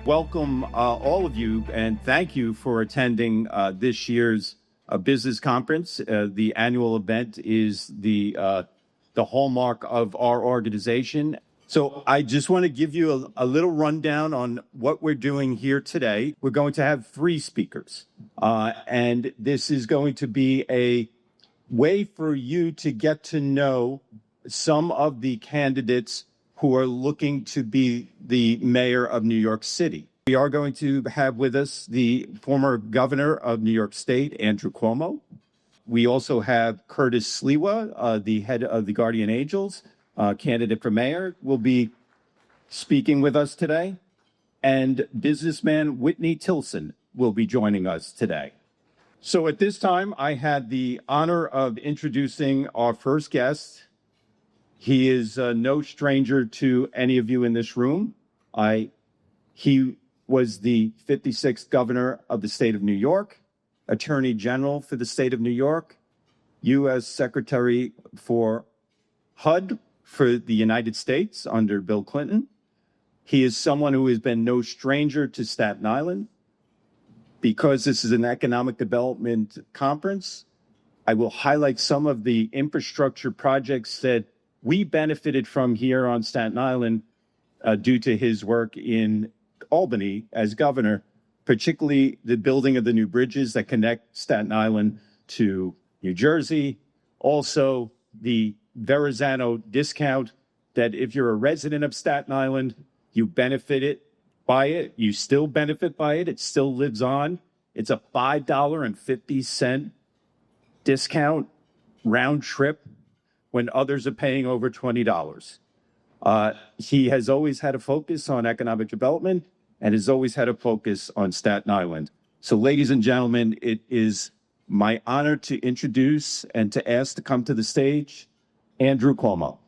Welcome, all of you, and thank you for attending this year's business conference. The annual event is the hallmark of our organization. So I just want to give you a little rundown on what we're doing here today. We're going to have 3 speakers, and this is going to be a way for you to get to know some of the candidates who are looking to be the mayor of New York City. We are going to have with us the former governor of New York State, Andrew Cuomo. We also have Curtis Sliwa, the head of the Guardian Angels, candidate for mayor, will be speaking with us today. And businessman Whitney Tilson will be joining us today. So at this time, I had the honor of introducing our first guest. He is no stranger to any of you in this room. He was the 56th governor of the state of New York, attorney general for the state of New York, U.S. secretary for HUD for the United States under Bill Clinton. He is someone who has been no stranger to Staten Island. Because this is an economic development conference, I will highlight some of the infrastructure projects that we benefited from here on Staten Island due to his work in Albany as governor, particularly the building of the new bridges that connect Staten Island to New Jersey. Also, the Verrazano discount that if you're a resident of Staten Island, you benefit by it. You still benefit by it. It still lives on. It's a $5.50 discount round trip when others are paying over $20. He has always had a focus on economic development and has always had a focus on Staten Island. So ladies and gentlemen, it is my honor to introduce and to ask to come to the stage, Andrew Cuomo.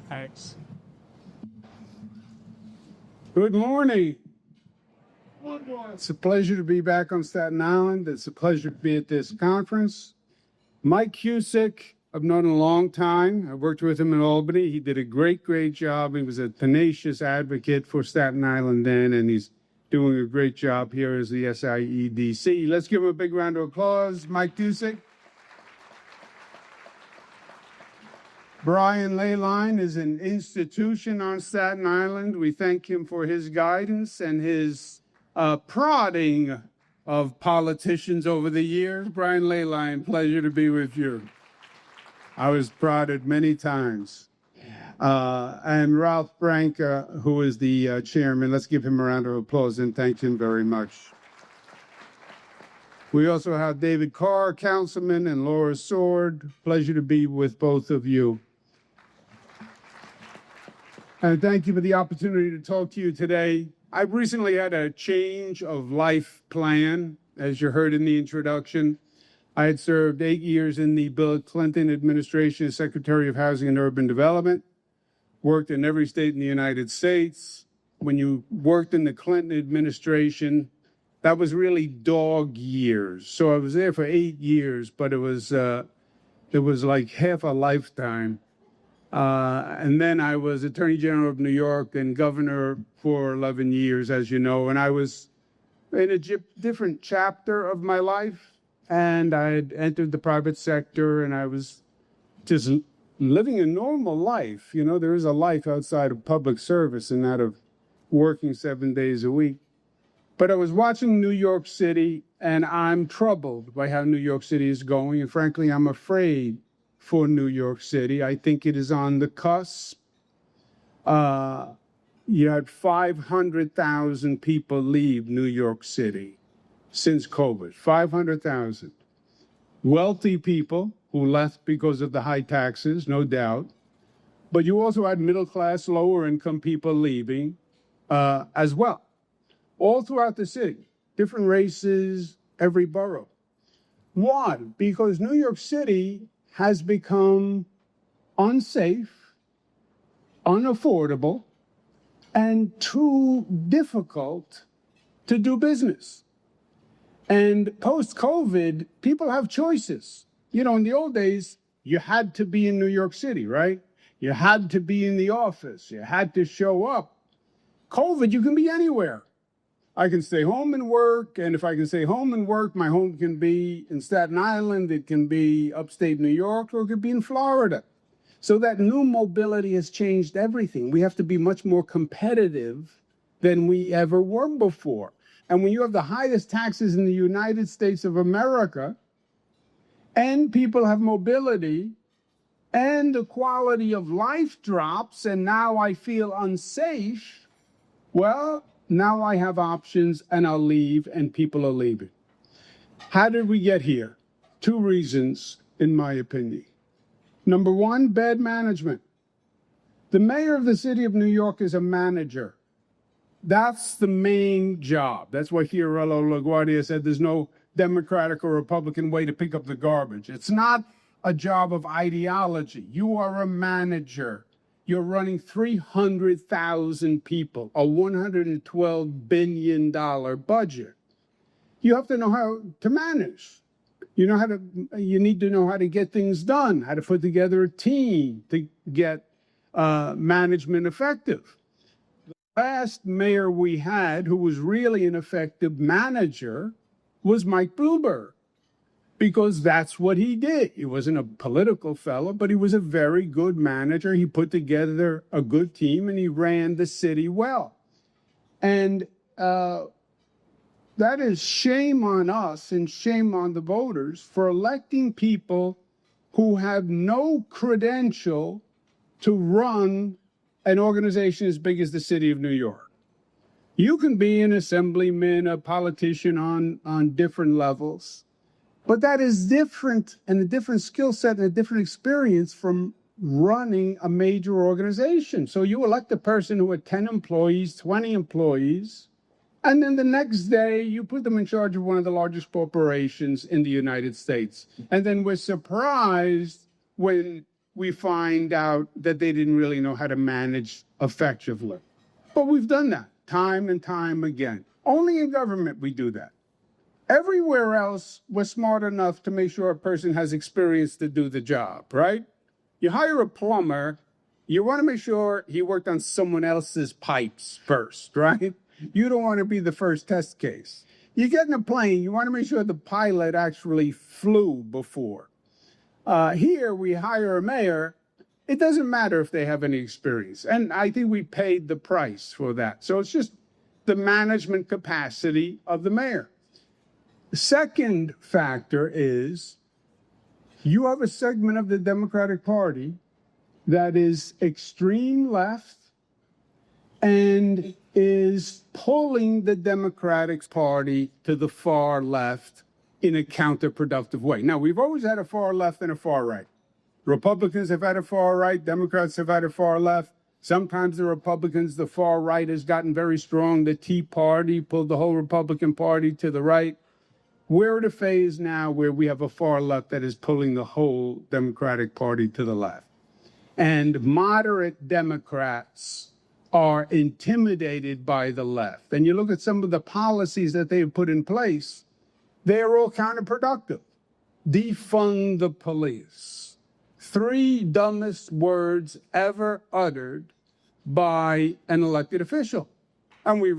Thanks. Good morning. It's a pleasure to be back on Staten Island. It's a pleasure to be at this conference. Mike Cusick, I've known a long time. I worked with him in Albany. He did a great job. He was a tenacious advocate for Staten Island then, and he's doing a great job here as the SIEDC. Let's give him a big round of applause. Mike Cusick. Brian Leyline is an institution on Staten Island. We thank him for his guidance and his prodding of politicians over the years. Brian Leyline, pleasure to be with you. I was prodded many times. And Ralph Branca, who is the chairman. Let's give him a round of applause and thank him very much. We also have David Carr, councilman, and Laura Sword. Pleasure to be with both of you. And thank you for the opportunity to talk to you today. I've recently had a change of life plan, as you heard in the introduction. I had served 8 years in the Bill Clinton administration as Secretary of Housing and Urban Development, worked in every state in the United States. When you worked in the Clinton administration, that was really dog years. So I was there for 8 years, but it was like half a lifetime. And then I was Attorney General of New York and governor for 11 years, as you know. And I was in a different chapter of my life. And I had entered the private sector and I was just living a normal life. You know, there is a life outside of public service and that of working 7 days a week. But I was watching New York City and I'm troubled by how New York City is going. And frankly, I'm afraid for New York City. I think it is on the cusp. You had 500,000 people leave New York City since COVID, 500,000. Wealthy people who left because of the high taxes, no doubt. But you also had middle-class, lower-income people leaving as well. All throughout the city, different races, every borough. One, because New York City has become unsafe, unaffordable, and too difficult to do business. And post-COVID, people have choices. You know, in the old days, you had to be in New York City, right? You had to be in the office. You had to show up. COVID, you can be anywhere. I can stay home and work, and if I can stay home and work, my home can be in Staten Island, it can be upstate New York, or it could be in Florida. So that new mobility has changed everything. We have to be much more competitive than we ever were before. And when you have the highest taxes in the United States of America, and people have mobility, and the quality of life drops, and now I feel unsafe, well, now I have options, and I'll leave, and people are leaving. How did we get here? Two reasons, in my opinion. Number one, bad management. The mayor of the city of New York is a manager. That's the main job. That's why Fiorello LaGuardia said there's no Democratic or Republican way to pick up the garbage. It's not a job of ideology. You are a manager. You're running 300,000 people, a $112 billion budget. You have to know how to manage. You need to know how to get things done, how to put together a team to get management effective. The last mayor we had who was really an effective manager was Mike Bloomberg, because that's what he did. He wasn't a political fellow, but he was a very good manager. He put together a good team, and he ran the city well. And that is shame on us and shame on the voters for electing people who have no credential to run an organization as big as the city of New York. You can be an assemblyman, a politician on different levels, but that is different, and a different skill set and a different experience from running a major organization. So you elect a person who had 10 employees, 20 employees, and then the next day you put them in charge of one of the largest corporations in the United States. And then we're surprised when we find out that they didn't really know how to manage effectively. But we've done that time and time again. Only in government we do that. Everywhere else, we're smart enough to make sure a person has experience to do the job, right? You hire a plumber, you want to make sure he worked on someone else's pipes first, right? You don't want to be the first test case. You get in a plane, you want to make sure the pilot actually flew before. Here, we hire a mayor. It doesn't matter if they have any experience. And I think we paid the price for that. So it's just the management capacity of the mayor. The second factor is you have a segment of the Democratic Party that is extreme left and is pulling the Democratic Party to the far left in a counterproductive way. Now, we've always had a far left and a far right. Republicans have had a far right, Democrats have had a far left. Sometimes the Republicans, the far right has gotten very strong. The Tea Party pulled the whole Republican Party to the right. We're at a phase now where we have a far left that is pulling the whole Democratic Party to the left. And moderate Democrats are intimidated by the left. And you look at some of the policies that they've put in place, they're all counterproductive. Defund the police. 3 dumbest words ever uttered by an elected official. And we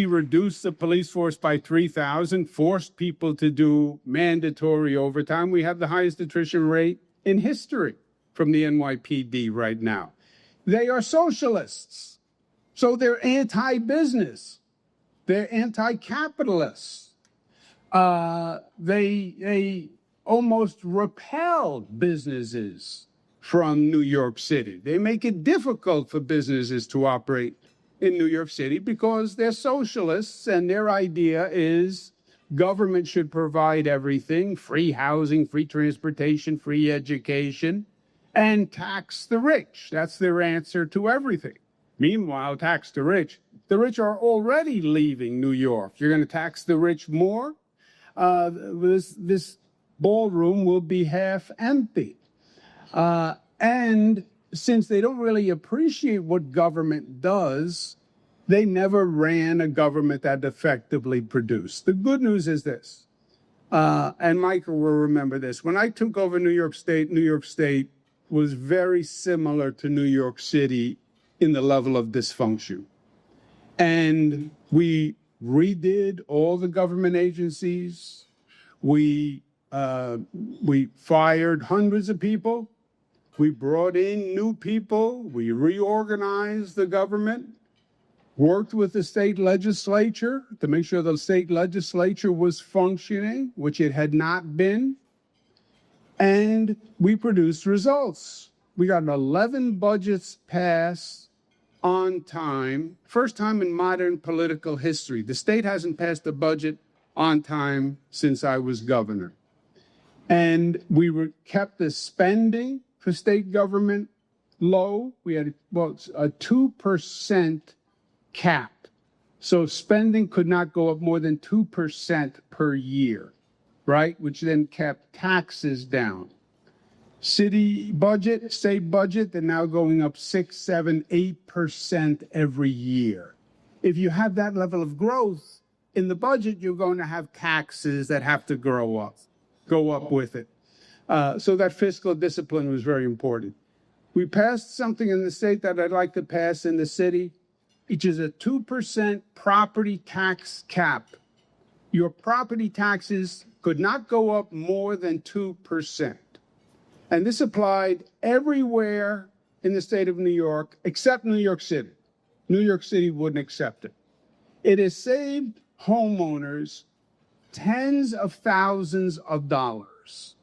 reduced the police force by 3,000, forced people to do mandatory overtime. We have the highest attrition rate in history from the NYPD right now. They are socialists, so they're anti-business. They're anti-capitalist. They almost repel businesses from New York City. They make it difficult for businesses to operate in New York City because they're socialists, and their idea is government should provide everything: free housing, free transportation, free education, and tax the rich. That's their answer to everything. Meanwhile, tax the rich. The rich are already leaving New York. You're going to tax the rich more? This ballroom will be half empty. And since they don't really appreciate what government does, They never ran a government that effectively produced. The good news is this, and Michael will remember this. When I took over New York State was very similar to New York City in the level of dysfunction. And we redid all the government agencies. We fired hundreds of people. We brought in new people. We reorganized the government, worked with the state legislature to make sure the state legislature was functioning, which it had not been. And we produced results. We got 11 budgets passed on time. First time in modern political history. The state hasn't passed a budget on time since I was governor. And we kept the spending for state government low. We had a 2% cap. So spending could not go up more than 2% per year, right? Which then kept taxes down. City budget, state budget, they're now going up 6, 7, 8% every year. If you have that level of growth in the budget, you're going to have taxes that have to go up with it. So that fiscal discipline was very important. We passed something in the state that I'd like to pass in the city, which is a 2% property tax cap. Your property taxes could not go up more than 2%. And this applied everywhere in the state of New York, except New York City. New York City wouldn't accept it. It has saved homeowners tens of thousands of dollars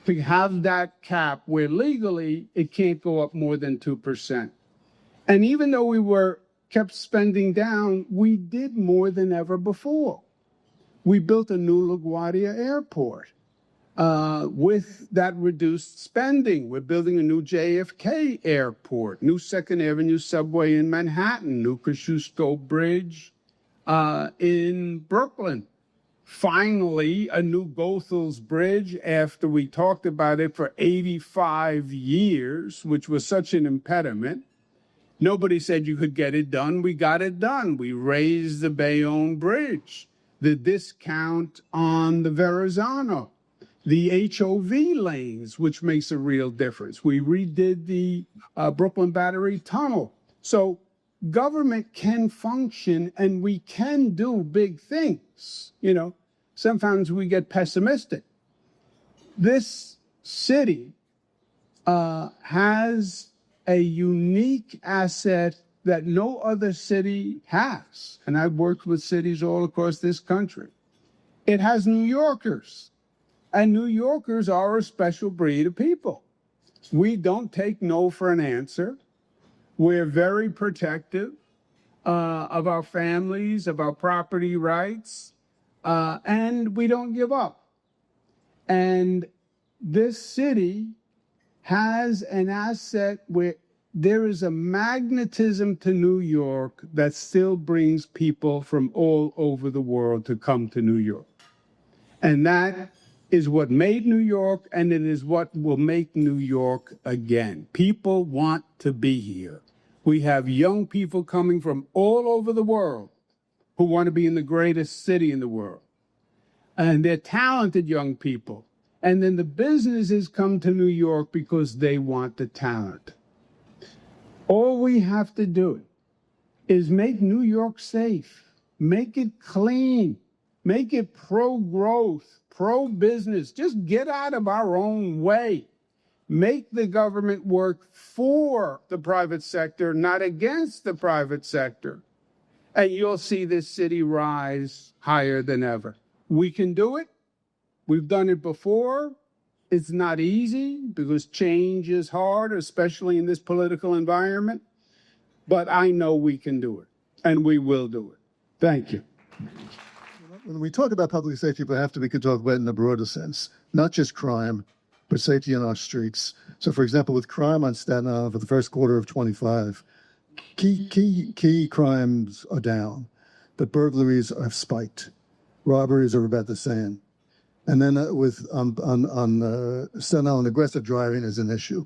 to have that cap where legally it can't go up more than 2%. And even though we kept spending down, we did more than ever before. We built a new LaGuardia airport. With that reduced spending, we're building a new JFK airport, new 2nd Avenue subway in Manhattan, new Kosciuszko Bridge in Brooklyn. Finally, a new Goethals Bridge after we talked about it for 85 years, which was such an impediment. Nobody said you could get it done. We got it done. We raised the Bayonne Bridge, the discount on the Verrazano, the HOV lanes, which makes a real difference. We redid the Brooklyn Battery Tunnel. So government can function and we can do big things. You know, sometimes we get pessimistic. This city has a unique asset that no other city has. And I've worked with cities all across this country. It has New Yorkers. And New Yorkers are a special breed of people. We don't take no for an answer. We're very protective of our families, of our property rights, and we don't give up. And this city has an asset where there is a magnetism to New York that still brings people from all over the world to come to New York. And that is what made New York, and it is what will make New York again. People want to be here. We have young people coming from all over the world who want to be in the greatest city in the world. And they're talented young people. And then the businesses come to New York because they want the talent. All we have to do is make New York safe, make it clean, make it pro-growth, pro-business. Just get out of our own way. Make the government work for the private sector, not against the private sector. And you'll see this city rise higher than ever. We can do it. We've done it before. It's not easy because change is hard, especially in this political environment. But I know we can do it, and we will do it. Thank you. When we talk about public safety, we have to be talking about it in a broader sense, not just crime, but safety on our streets. So, for example, with crime on Staten Island for the first quarter of 25, key crimes are down, but burglaries have spiked. Robberies are about the same. And then on Staten Island, aggressive driving is an issue.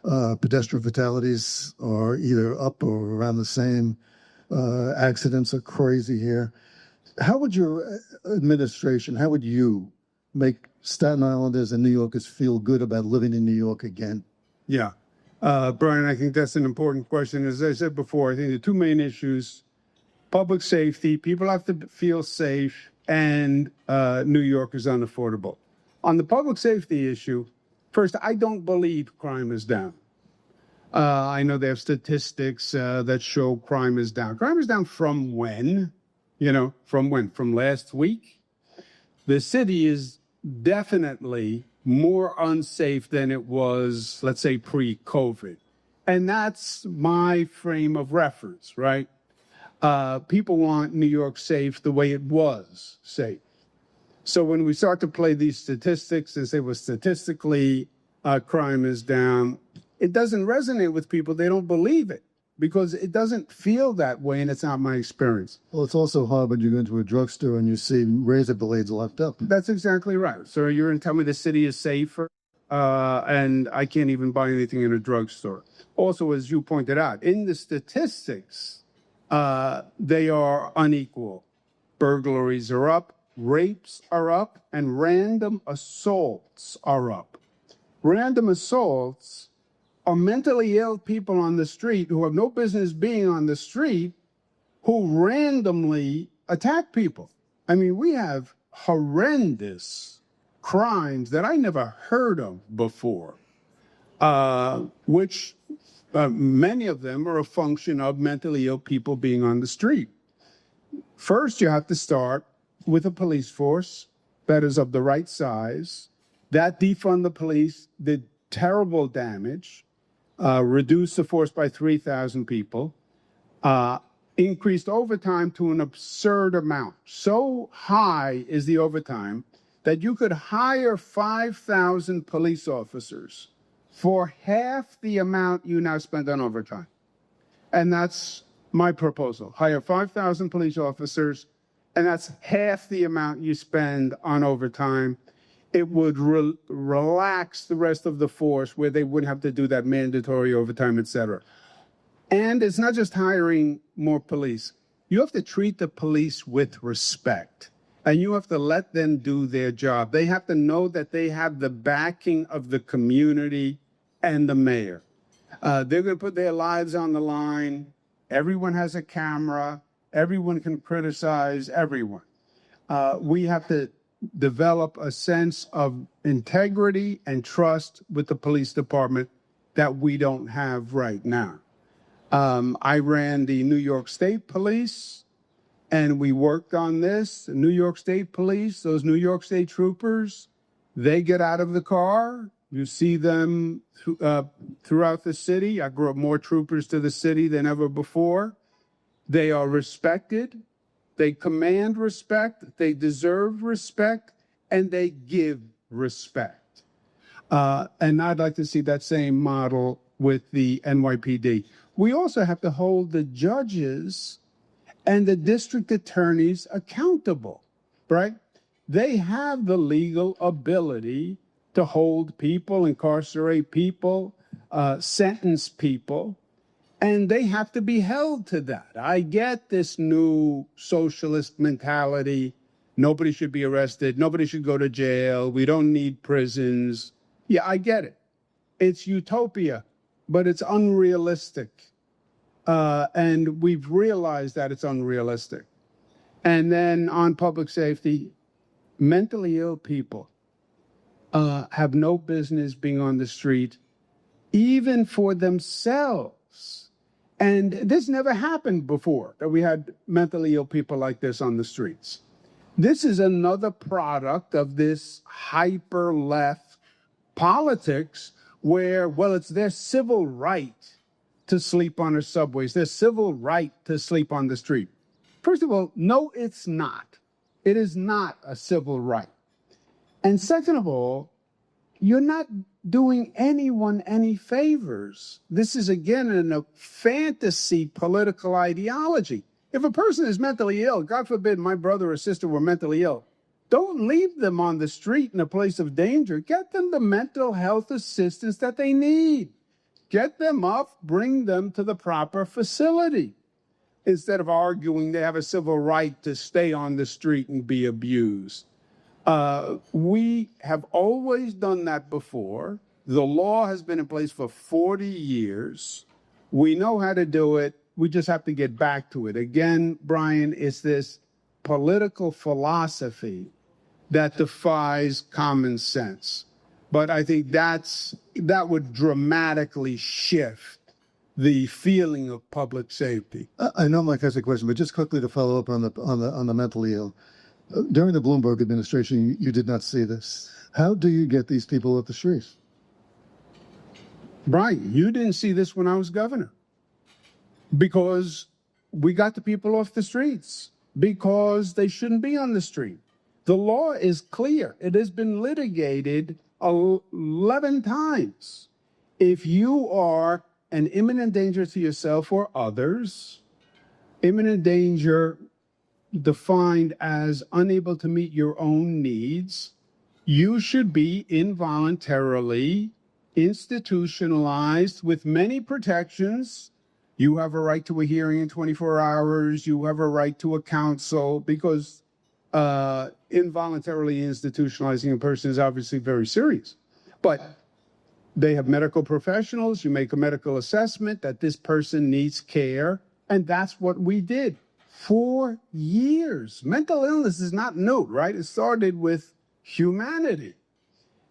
Pedestrian fatalities are either up or around the same. Accidents are crazy here. How would your administration, how would you make Staten Islanders and New Yorkers feel good about living in New York again? Yeah. Brian, I think that's an important question. As I said before, I think the two main issues, public safety, people have to feel safe, and New York is unaffordable. On the public safety issue, first, I don't believe crime is down. I know they have statistics that show crime is down. Crime is down from when? From when? From last week? The city is definitely more unsafe than it was, let's say, pre-COVID. And that's my frame of reference, right? People want New York safe the way it was safe. So when we start to play these statistics and say, well, statistically, crime is down, it doesn't resonate with people. They don't believe it because it doesn't feel that way, and it's not my experience. Well, it's also hard when you go into a drugstore and you see razor blades left up. That's exactly right. So you're going to tell me the city is safer, and I can't even buy anything in a drugstore. Also, as you pointed out, in the statistics, they are unequal. Burglaries are up, rapes are up, and random assaults are up. Random assaults are mentally ill people on the street who have no business being on the street who randomly attack people. I mean, we have horrendous crimes that I never heard of before, which many of them are a function of mentally ill people being on the street. First, you have to start with a police force that is of the right size, that defund the police did terrible damage, reduced the force by 3,000 people, increased overtime to an absurd amount. So high is the overtime that you could hire 5,000 police officers for half the amount you now spend on overtime. And that's my proposal. Hire 5,000 police officers, and that's half the amount you spend on overtime. It would relax the rest of the force where they wouldn't have to do that mandatory overtime, et cetera. And it's not just hiring more police. You have to treat the police with respect, and you have to let them do their job. They have to know that they have the backing of the community and the mayor. They're going to put their lives on the line. Everyone has a camera. Everyone can criticize everyone. We have to develop a sense of integrity and trust with the police department that we don't have right now. I ran the New York State Police, and we worked on this. The New York State Police, those New York State troopers, they get out of the car. You see them throughout the city. I brought more troopers to the city than ever before. They are respected. They command respect, they deserve respect, and they give respect. And I'd like to see that same model with the NYPD. We also have to hold the judges and the district attorneys accountable, right? They have the legal ability to hold people, incarcerate people, sentence people. And they have to be held to that. I get this new socialist mentality. Nobody should be arrested. Nobody should go to jail. We don't need prisons. Yeah, I get it. It's utopia, but it's unrealistic. And we've realized that it's unrealistic. And then on public safety, mentally ill people have no business being on the street, even for themselves. And this never happened before, that we had mentally ill people like this on the streets. This is another product of this hyper-left politics where, well, it's their civil right to sleep on the subways, their civil right to sleep on the street. First of all, no, it's not. It is not a civil right. And second of all, you're not doing anyone any favors. This is, again, a fantasy political ideology. If a person is mentally ill, God forbid my brother or sister were mentally ill, don't leave them on the street in a place of danger. Get them the mental health assistance that they need. Get them up, bring them to the proper facility. instead of arguing, they have a civil right to stay on the street and be abused. We have always done that before. The law has been in place for 40 years. We know how to do it. We just have to get back to it. Again, Brian, it's this political philosophy that defies common sense. But I think that would dramatically shift the feeling of public safety. I know Mike has a question, but just quickly to follow up on the mentally ill. During the Bloomberg administration, you did not see this. How do you get these people off the streets? Brian, you didn't see this when I was governor. Because we got the people off the streets. Because they shouldn't be on the street. The law is clear. It has been litigated 11 times. If you are an imminent danger to yourself or others, imminent danger defined as unable to meet your own needs, you should be involuntarily institutionalized with many protections. You have a right to a hearing in 24 hours. You have a right to a counsel, because involuntarily institutionalizing a person is obviously very serious. But they have medical professionals. You make a medical assessment that this person needs care. And that's what we did for years. Mental illness is not new, right? It started with humanity.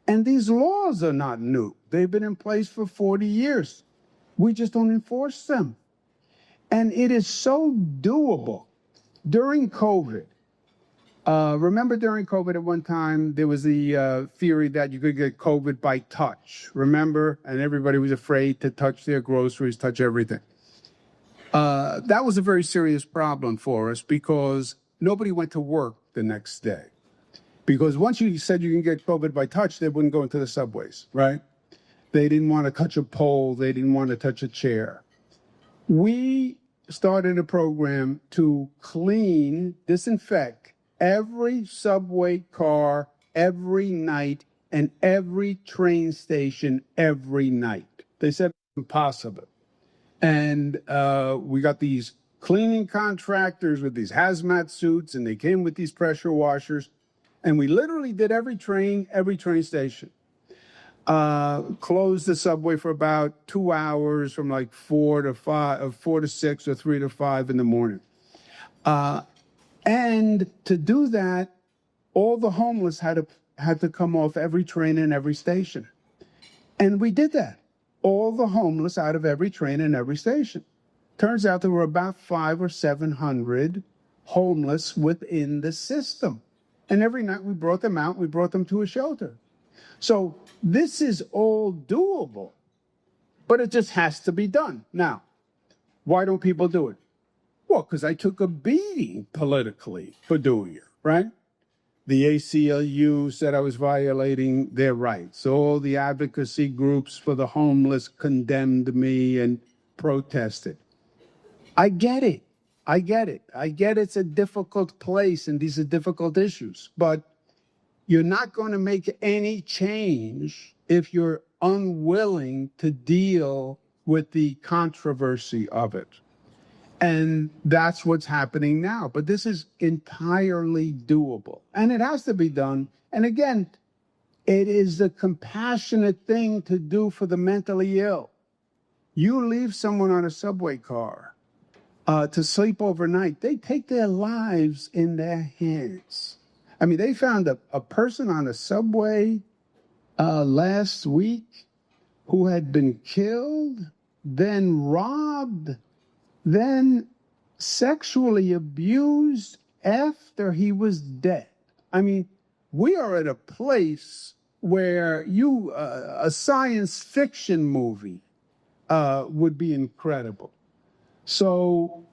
And these laws are not new. They've been in place for 40 years. We just don't enforce them. And it is so doable. During COVID, remember during COVID at one time, there was the theory that you could get COVID by touch. Remember? And everybody was afraid to touch their groceries, touch everything. That was a very serious problem for us because nobody went to work the next day. Because once you said you can get COVID by touch, they wouldn't go into the subways, right? They didn't want to touch a pole. They didn't want to touch a chair. We started a program to clean, disinfect every subway car every night and every train station every night. They said it's impossible. And we got these cleaning contractors with these hazmat suits, and they came with these pressure washers. And we literally did every train station. Closed the subway for about 2 hours from like 4 to 6 or 3 to 5 in the morning. And to do that, all the homeless had to come off every train and every station. And we did that. All the homeless out of every train and every station. Turns out there were about 500 or 700 homeless within the system. And every night we brought them out, we brought them to a shelter. So this is all doable, but it just has to be done. Now, why don't people do it? Well, because I took a beating politically for doing it, right? The ACLU said I was violating their rights. All the advocacy groups for the homeless condemned me and protested. I get it. I get it's a difficult place and these are difficult issues, but you're not going to make any change if you're unwilling to deal with the controversy of it. And that's what's happening now. But this is entirely doable. And it has to be done. And again, it is the compassionate thing to do for the mentally ill. You leave someone on a subway car to sleep overnight, they take their lives in their hands. I mean, they found a person on a subway last week who had been killed, then robbed, then sexually abused after he was dead. I mean, we are at a place where a science fiction movie would be incredible. So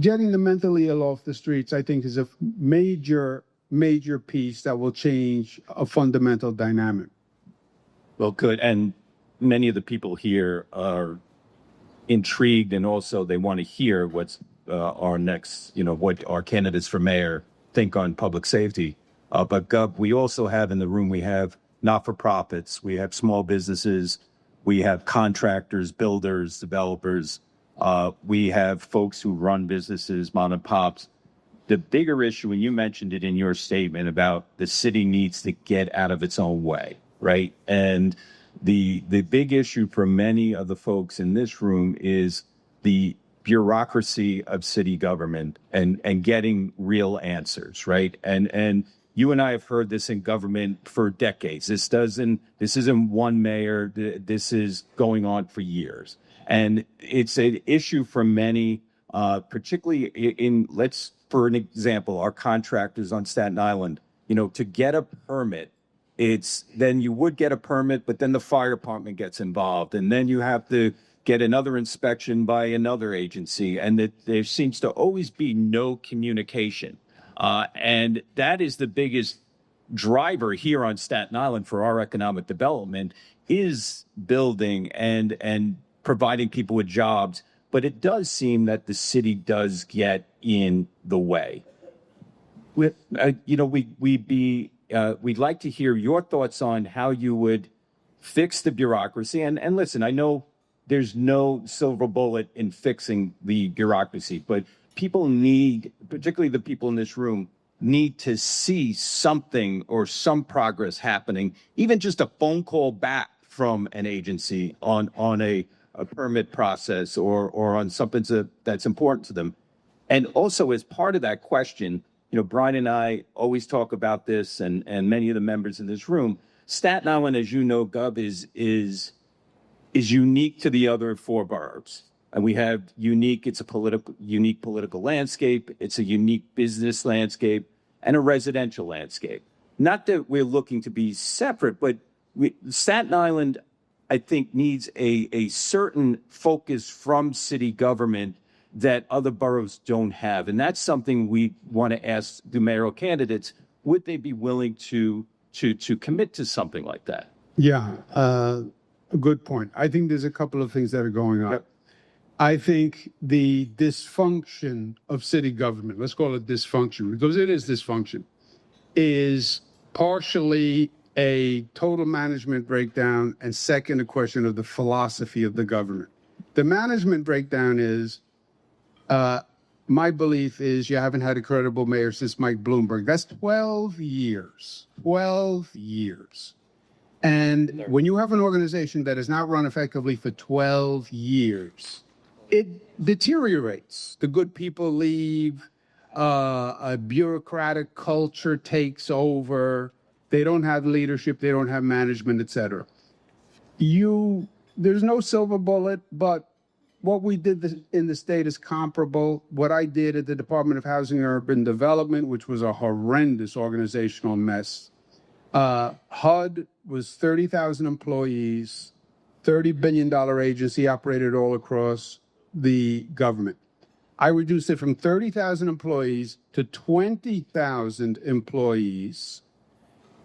getting the mentally ill off the streets, I think, is a major piece that will change a fundamental dynamic. Well, good. And many of the people here are intrigued, and also they want to hear what's our next, what our candidates for mayor think on public safety. But Gov, we also have in the room, we have not-for-profits, we have small businesses, we have contractors, builders, developers. We have folks who run businesses, mom and pops. The bigger issue, and you mentioned it in your statement about the city needs to get out of its own way, right? And the big issue for many of the folks in this room is the bureaucracy of city government and getting real answers, right? And you and I have heard this in government for decades. This isn't one mayor. This is going on for years. And it's an issue for many, particularly for an example, our contractors on Staten Island, to get a permit, then you would get a permit, but then the fire department gets involved, and then you have to get another inspection by another agency, and there seems to always be no communication. And that is the biggest driver here on Staten Island for our economic development, is building and providing people with jobs. But it does seem that the city does get in the way. We'd like to hear your thoughts on how you would fix the bureaucracy. And listen, I know there's no silver bullet in fixing the bureaucracy, but people need, particularly the people in this room, need to see something or some progress happening, even just a phone call back from an agency on a permit process or on something that's important to them. And also, as part of that question, Brian and I always talk about this, and many of the members in this room. Staten Island, as you know, Gov, is unique to the other four boroughs. And we have it's a unique political landscape. It's a unique business landscape and a residential landscape. Not that we're looking to be separate, but Staten Island, I think, needs a certain focus from city government that other boroughs don't have. And that's something we want to ask the mayoral candidates. Would they be willing to commit to something like that? Yeah, a good point. I think there's a couple of things that are going on. Yep. I think the dysfunction of city government, let's call it dysfunction, because it is dysfunction, is partially a total management breakdown, and second, a question of the philosophy of the government. The management breakdown is, my belief is you haven't had a credible mayor since Mike Bloomberg. That's 12 years. 12 years. And when you have an organization that is not run effectively for 12 years, it deteriorates. The good people leave, a bureaucratic culture takes over, they don't have leadership, they don't have management, et cetera. There's no silver bullet, but what we did in the state is comparable. What I did at the Department of Housing and Urban Development, which was a horrendous organizational mess. HUD was 30,000 employees, $30 billion agency, operated all across the government. I reduced it from 30,000 employees to 20,000 employees,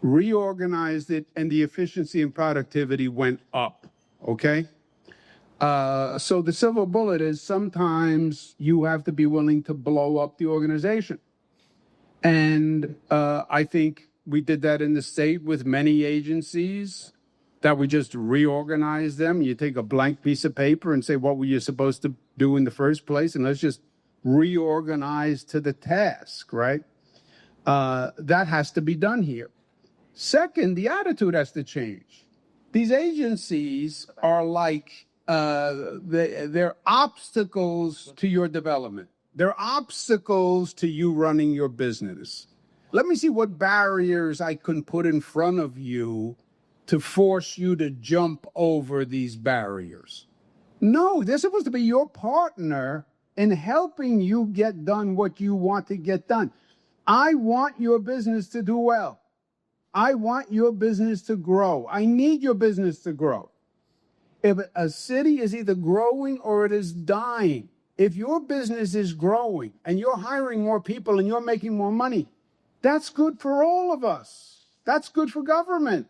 reorganized it, and the efficiency and productivity went up, okay? So the silver bullet is sometimes you have to be willing to blow up the organization. And I think we did that in the state with many agencies, that we just reorganize them. You take a blank piece of paper and say, what were you supposed to do in the first place? And let's just reorganize to the task, right? That has to be done here. Second, the attitude has to change. These agencies are like, they're obstacles to your development. They're obstacles to you running your business. Let me see what barriers I can put in front of you to force you to jump over these barriers. No, they're supposed to be your partner in helping you get done what you want to get done. I want your business to do well. I want your business to grow. I need your business to grow. If a city is either growing or it is dying, if your business is growing and you're hiring more people and you're making more money, that's good for all of us. That's good for government.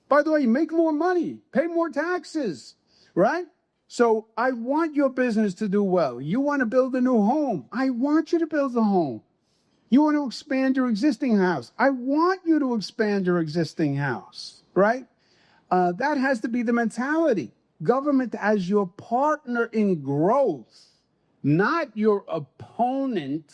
By the way, make more money, pay more taxes, right? So I want your business to do well. You want to build a new home. I want you to build a home. You want to expand your existing house. I want you to expand your existing house, right? That has to be the mentality. government as your partner in growth, not your opponent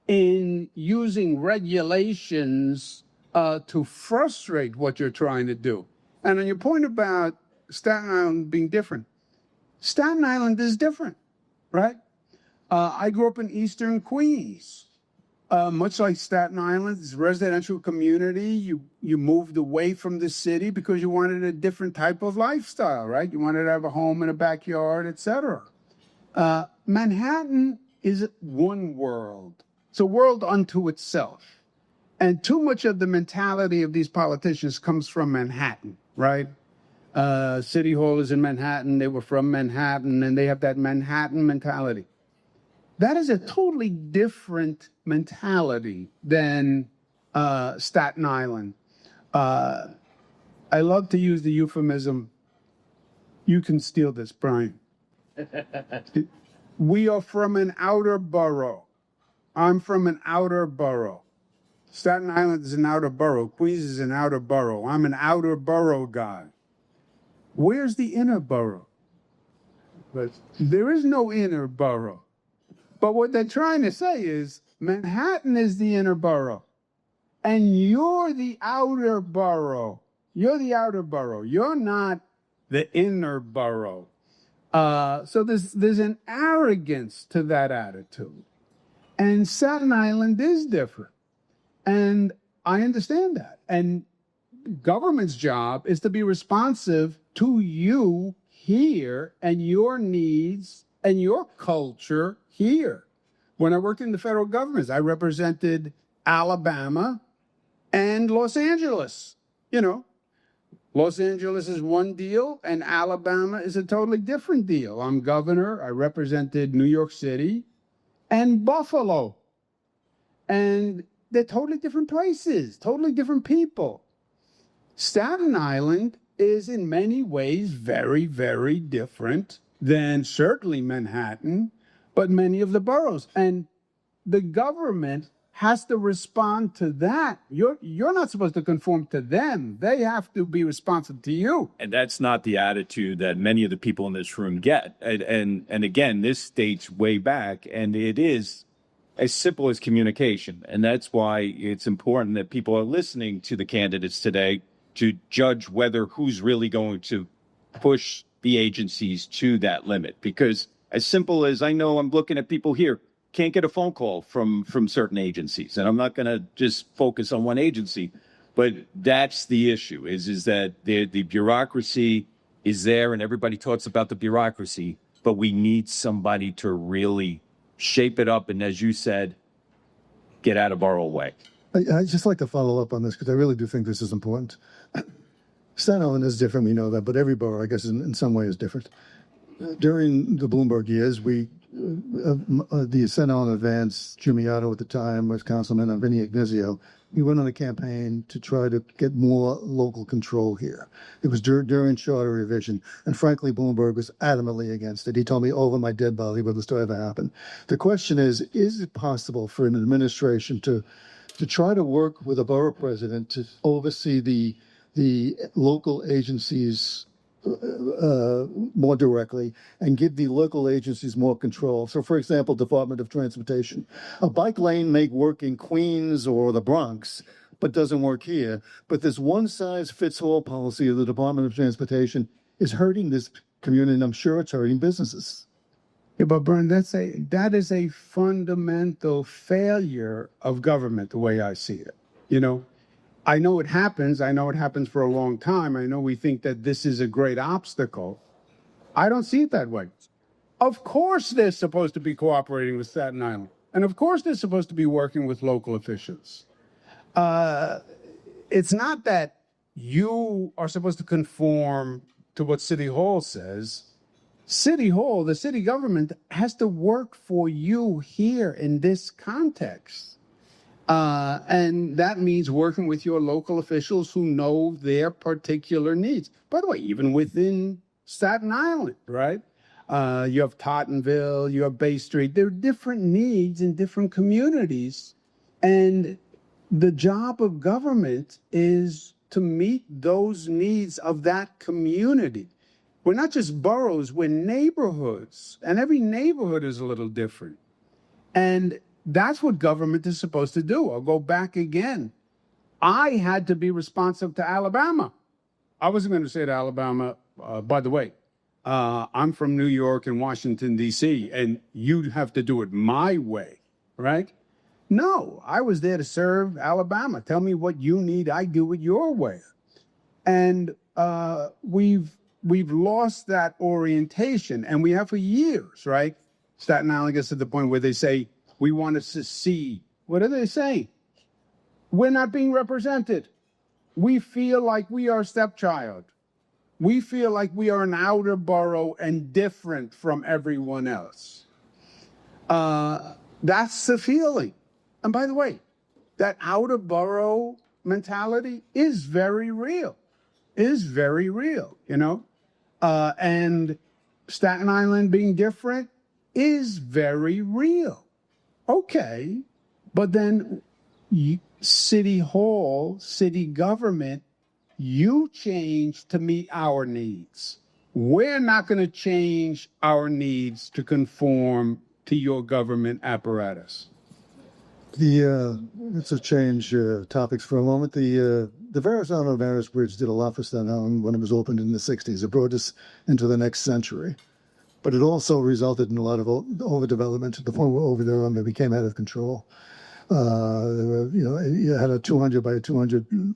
in using regulations to frustrate what you're trying to do. And on your point about Staten Island being different, Staten Island is different, right? I grew up in Eastern Queens. Much like Staten Island, it's a residential community. You moved away from the city because you wanted a different type of lifestyle, right? You wanted to have a home and a backyard, etc. Manhattan is one world. It's a world unto itself. And too much of the mentality of these politicians comes from Manhattan, right? City Hall is in Manhattan. They were from Manhattan, and they have that Manhattan mentality. That is a totally different mentality than Staten Island. I love to use the euphemism, you can steal this, Brian. We are from an outer borough. I'm from an outer borough. Staten Island is an outer borough. Queens is an outer borough. I'm an outer borough guy. Where's the inner borough? But there is no inner borough. But what they're trying to say is Manhattan is the inner borough, and you're the outer borough. You're the outer borough. You're not the inner borough. So there's an arrogance to that attitude. And Staten Island is different. And I understand that. And government's job is to be responsive to you here and your needs and your culture here. When I worked in the federal government, I represented Alabama and Los Angeles. You know, Los Angeles is one deal and Alabama is a totally different deal. I'm governor. I represented New York City and Buffalo. And they're totally different places, totally different people. Staten Island is in many ways very, very different than certainly Manhattan, but many of the boroughs. And the government has to respond to that. You're not supposed to conform to them. They have to be responsive to you. And that's not the attitude that many of the people in this room get. And again, this dates way back, and it is as simple as communication. And that's why it's important that people are listening to the candidates today to judge whether who's really going to push the agencies to that limit. Because as simple as I know, I'm looking at people here, can't get a phone call from certain agencies. And I'm not going to just focus on one agency, but that's the issue is that the bureaucracy is there and everybody talks about the bureaucracy, but we need somebody to really shape it up. And as you said, get out of our own way. I just like to follow up on this because I really do think this is important. Staten Island is different, we know that, but every borough, I guess, in some way is different. During the Bloomberg years, the Staten Island Advance, Jimmy Otto at the time was councilman, and Vinny Ignazio, we went on a campaign to try to get more local control here. It was during charter revision, and frankly, Bloomberg was adamantly against it. He told me over my dead body whether this still ever happened. The question is it possible for an administration to try to work with a borough president to oversee the local agencies more directly and give the local agencies more control? So, for example, Department of Transportation. A bike lane may work in Queens or the Bronx, but doesn't work here. But this one-size-fits-all policy of the Department of Transportation is hurting this community, and I'm sure it's hurting businesses. Yeah, but Brian, that is a fundamental failure of government, the way I see it. You know, I know it happens. I know it happens for a long time. I know we think that this is a great obstacle. I don't see it that way. Of course they're supposed to be cooperating with Staten Island. And of course they're supposed to be working with local officials. It's not that you are supposed to conform to what City Hall says. City Hall, the city government, has to work for you here in this context. And that means working with your local officials who know their particular needs. By the way, even within Staten Island, right? You have Tottenville, you have Bay Street. There are different needs in different communities. And the job of government is to meet those needs of that community. We're not just boroughs, we're neighborhoods. And every neighborhood is a little different. And that's what government is supposed to do. I'll go back again. I had to be responsive to Alabama. I wasn't going to say to Alabama, by the way, I'm from New York and Washington, D.C., and you have to do it my way, right? No, I was there to serve Alabama. Tell me what you need, I do it your way. And we've lost that orientation, and we have for years, right? Staten Island gets to the point where they say, we want to secede. What are they saying? We're not being represented. We feel like we are stepchild. We feel like we are an outer borough and different from everyone else. That's the feeling. And by the way, that outer borough mentality is very real, you know? And Staten Island being different is very real. Okay, but then City Hall, city government, you change to meet our needs. We're not going to change our needs to conform to your government apparatus. Let's change topics for a moment. The Verrazano-Maris Bridge did a lot for Staten Island when it was opened in the 60s. It brought us into the next century. But it also resulted in a lot of overdevelopment to the point where overdevelopment became out of control. You had a 200 by 200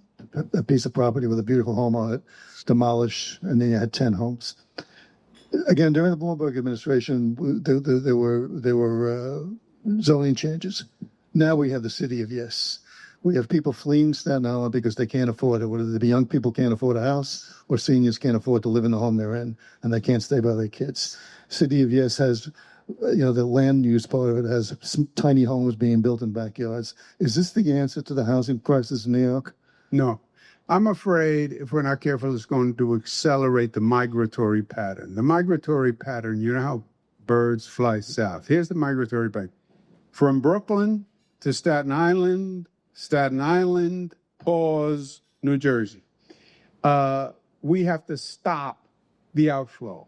a piece of property with a beautiful home on it, demolished, and then you had 10 homes. Again, during the Bloomberg administration, there were zoning changes. Now we have the city of yes. We have people fleeing Staten Island because they can't afford it, whether the young people can't afford a house or seniors can't afford to live in the home they're in, and they can't stay by their kids. City of yes has, the land use part of it has some tiny homes being built in backyards. Is this the answer to the housing crisis in New York? No. I'm afraid if we're not careful, it's going to accelerate the migratory pattern. The migratory pattern, you know how birds fly south. Here's the migratory pattern. From Brooklyn to Staten Island, pause, New Jersey. We have to stop the outflow.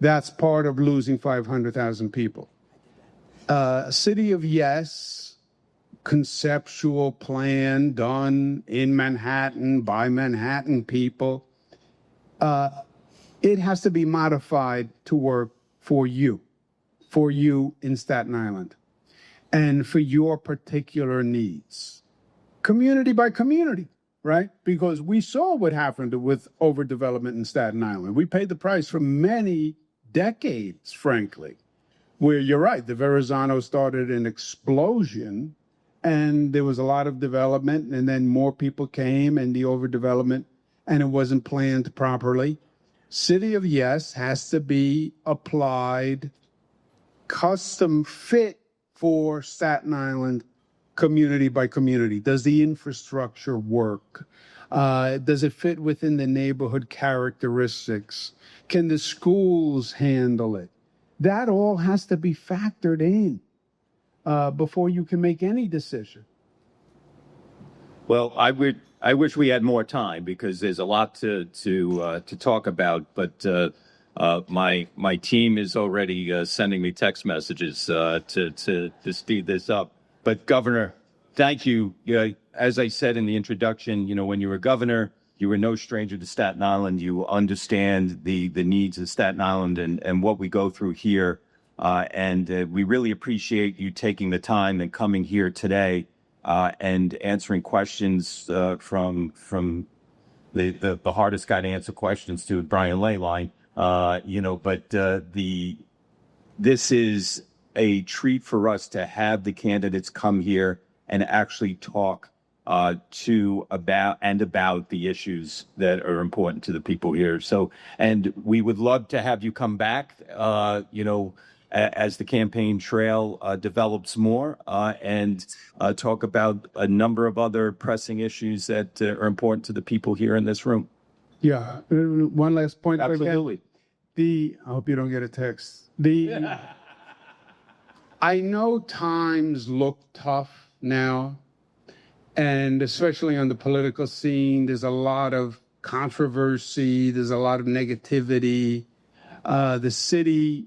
That's part of losing 500,000 people. City of yes, conceptual plan done in Manhattan by Manhattan people. It has to be modified to work for you in Staten Island, and for your particular needs. Community by community, right? Because we saw what happened with overdevelopment in Staten Island. We paid the price for many decades, frankly, where you're right, the Verrazano started an explosion and there was a lot of development and then more people came and the overdevelopment and it wasn't planned properly. City of yes has to be applied custom fit for Staten Island community by community. Does the infrastructure work? Does it fit within the neighborhood characteristics? Can the schools handle it? That all has to be factored in before you can make any decision. Well, I wish we had more time because there's a lot to talk about. But my team is already sending me text messages to speed this up. But Governor, thank you. As I said in the introduction, when you were governor, you were no stranger to Staten Island. You understand the needs of Staten Island and what we go through here. And we really appreciate you taking the time and coming here today and answering questions from the hardest guy to answer questions to, Brian Leyline. This is a treat for us to have the candidates come here and actually talk about the issues that are important to the people here. So, and we would love to have you come back, as the campaign trail develops more and talk about a number of other pressing issues that are important to the people here in this room. Yeah. One last point. Absolutely. I hope you don't get a text. I know times look tough now, and especially on the political scene, there's a lot of controversy. There's a lot of negativity. The city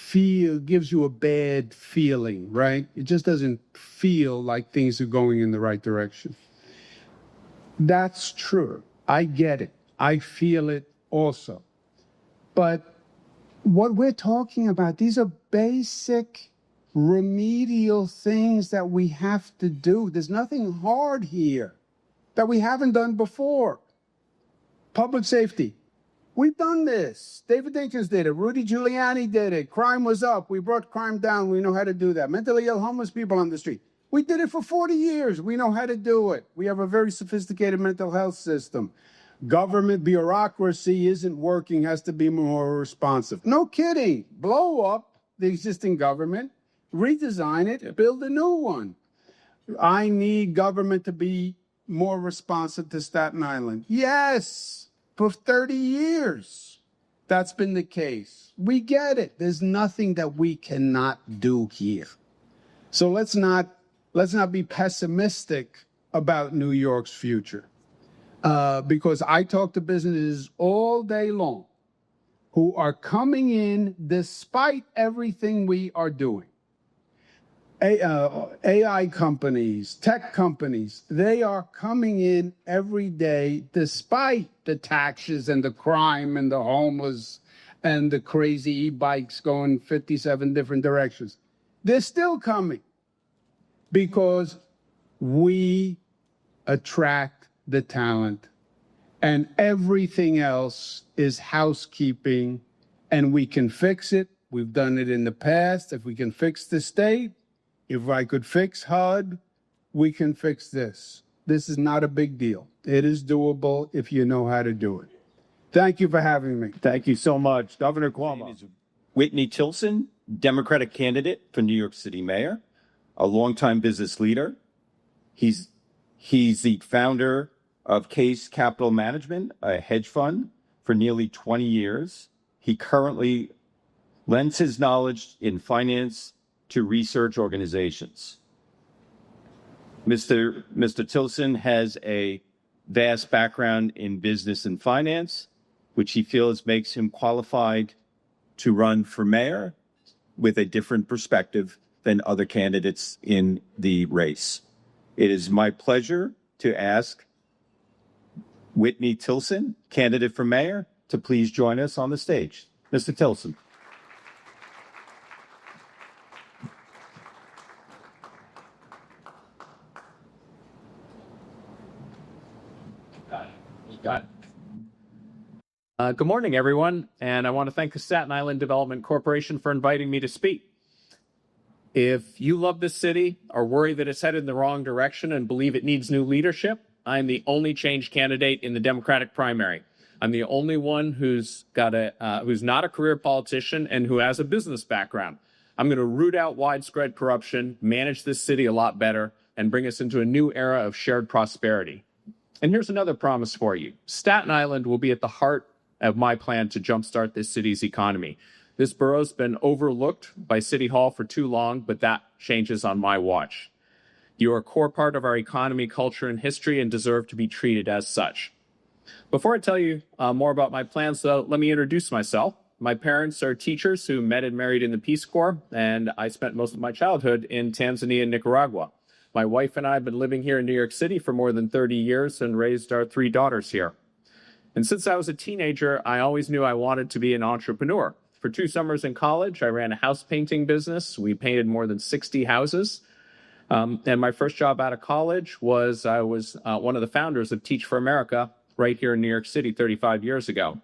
gives you a bad feeling, right? It just doesn't feel like things are going in the right direction. That's true. I get it. I feel it also. But what we're talking about, these are basic remedial things that we have to do. There's nothing hard here that we haven't done before. Public safety. We've done this. David Dinkins did it. Rudy Giuliani did it. Crime was up. We brought crime down. We know how to do that. Mentally ill homeless people on the street. We did it for 40 years. We know how to do it. We have a very sophisticated mental health system. Government bureaucracy isn't working, has to be more responsive. No kidding. Blow up the existing government, redesign it, build a new one. I need government to be more responsive to Staten Island. Yes, for 30 years, that's been the case. We get it. There's nothing that we cannot do here. So let's not be pessimistic about New York's future. Because I talk to businesses all day long who are coming in despite everything we are doing. AI companies, tech companies, they are coming in every day despite the taxes and the crime and the homeless and the crazy e-bikes going 57 different directions. They're still coming because we attract the talent and everything else is housekeeping, and we can fix it. We've done it in the past. If we can fix the state, if I could fix HUD, we can fix this. This is not a big deal. It is doable if you know how to do it. Thank you for having me. Thank you so much. Governor Cuomo. Whitney Tilson, Democratic candidate for New York City mayor, a longtime business leader. He's the founder of Case Capital Management, a hedge fund, for nearly 20 years. He currently lends his knowledge in finance to research organizations. Mr. Tilson has a vast background in business and finance, which he feels makes him qualified to run for mayor with a different perspective than other candidates in the race. It is my pleasure to ask Whitney Tilson, candidate for mayor, to please join us on the stage. Mr. Tilson. Good morning, everyone, and I want to thank the Staten Island Development Corporation for inviting me to speak. If you love this city, are worried that it's headed in the wrong direction, and believe it needs new leadership, I'm the only change candidate in the Democratic primary. I'm the only one who's not a career politician and who has a business background. I'm going to root out widespread corruption, manage this city a lot better, and bring us into a new era of shared prosperity. And here's another promise for you. Staten Island will be at the heart of my plan to jumpstart this city's economy. This borough's been overlooked by City Hall for too long, but that changes on my watch. You are a core part of our economy, culture, and history and deserve to be treated as such. Before I tell you more about my plans, though, let me introduce myself. My parents are teachers who met and married in the Peace Corps, and I spent most of my childhood in Tanzania and Nicaragua. My wife and I have been living here in New York City for more than 30 years and raised our 3 daughters here. And since I was a teenager, I always knew I wanted to be an entrepreneur. For 2 summers in college, I ran a house painting business. We painted more than 60 houses. And my first job out of college was I was one of the founders of Teach for America right here in New York City 35 years ago.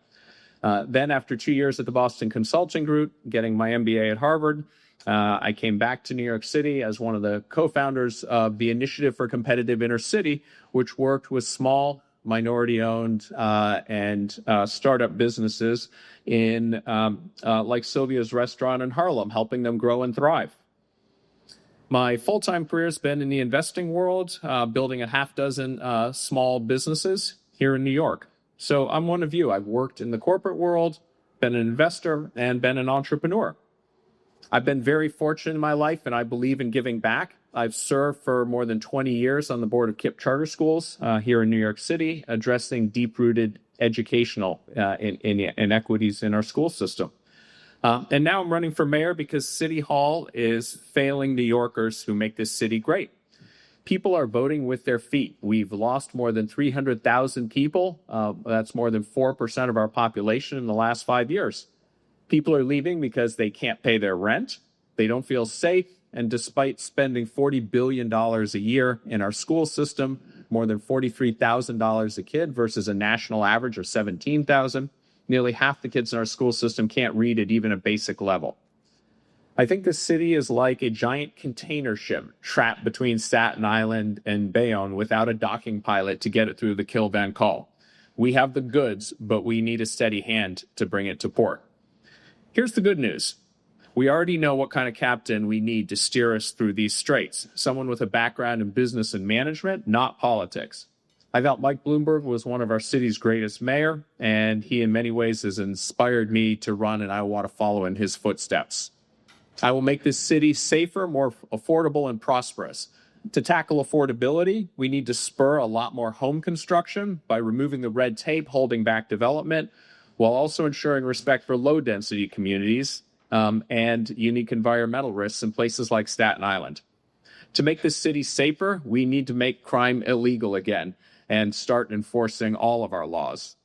Then after 2 years at the Boston Consulting Group, getting my MBA at Harvard, I came back to New York City as one of the co-founders of the Initiative for Competitive Inner City, which worked with small, minority-owned and startup businesses in like Sylvia's Restaurant in Harlem, helping them grow and thrive. My full-time career has been in the investing world, building a half dozen small businesses here in New York. So I'm one of you. I've worked in the corporate world, been an investor, and been an entrepreneur. I've been very fortunate in my life, and I believe in giving back. I've served for more than 20 years on the board of KIPP Charter Schools here in New York City, addressing deep-rooted educational inequities in our school system. And now I'm running for mayor because City Hall is failing New Yorkers who make this city great. People are voting with their feet. We've lost more than 300,000 people. That's more than 4% of our population in the last 5 years. People are leaving because they can't pay their rent, they don't feel safe, and despite spending $40 billion a year in our school system, more than $43,000 a kid versus a national average of $17,000, nearly half the kids in our school system can't read at even a basic level. I think the city is like a giant container ship trapped between Staten Island and Bayonne without a docking pilot to get it through the Kill Van Call. We have the goods, but we need a steady hand to bring it to port. Here's the good news. We already know what kind of captain we need to steer us through these straits. Someone with a background in business and management, not politics. I felt Mike Bloomberg was one of our city's greatest mayor, and he in many ways has inspired me to run, and I want to follow in his footsteps. I will make this city safer, more affordable, and prosperous. To tackle affordability, we need to spur a lot more home construction by removing the red tape holding back development, while also ensuring respect for low-density communities and unique environmental risks in places like Staten Island. To make this city safer, we need to make crime illegal again and start enforcing all of our laws.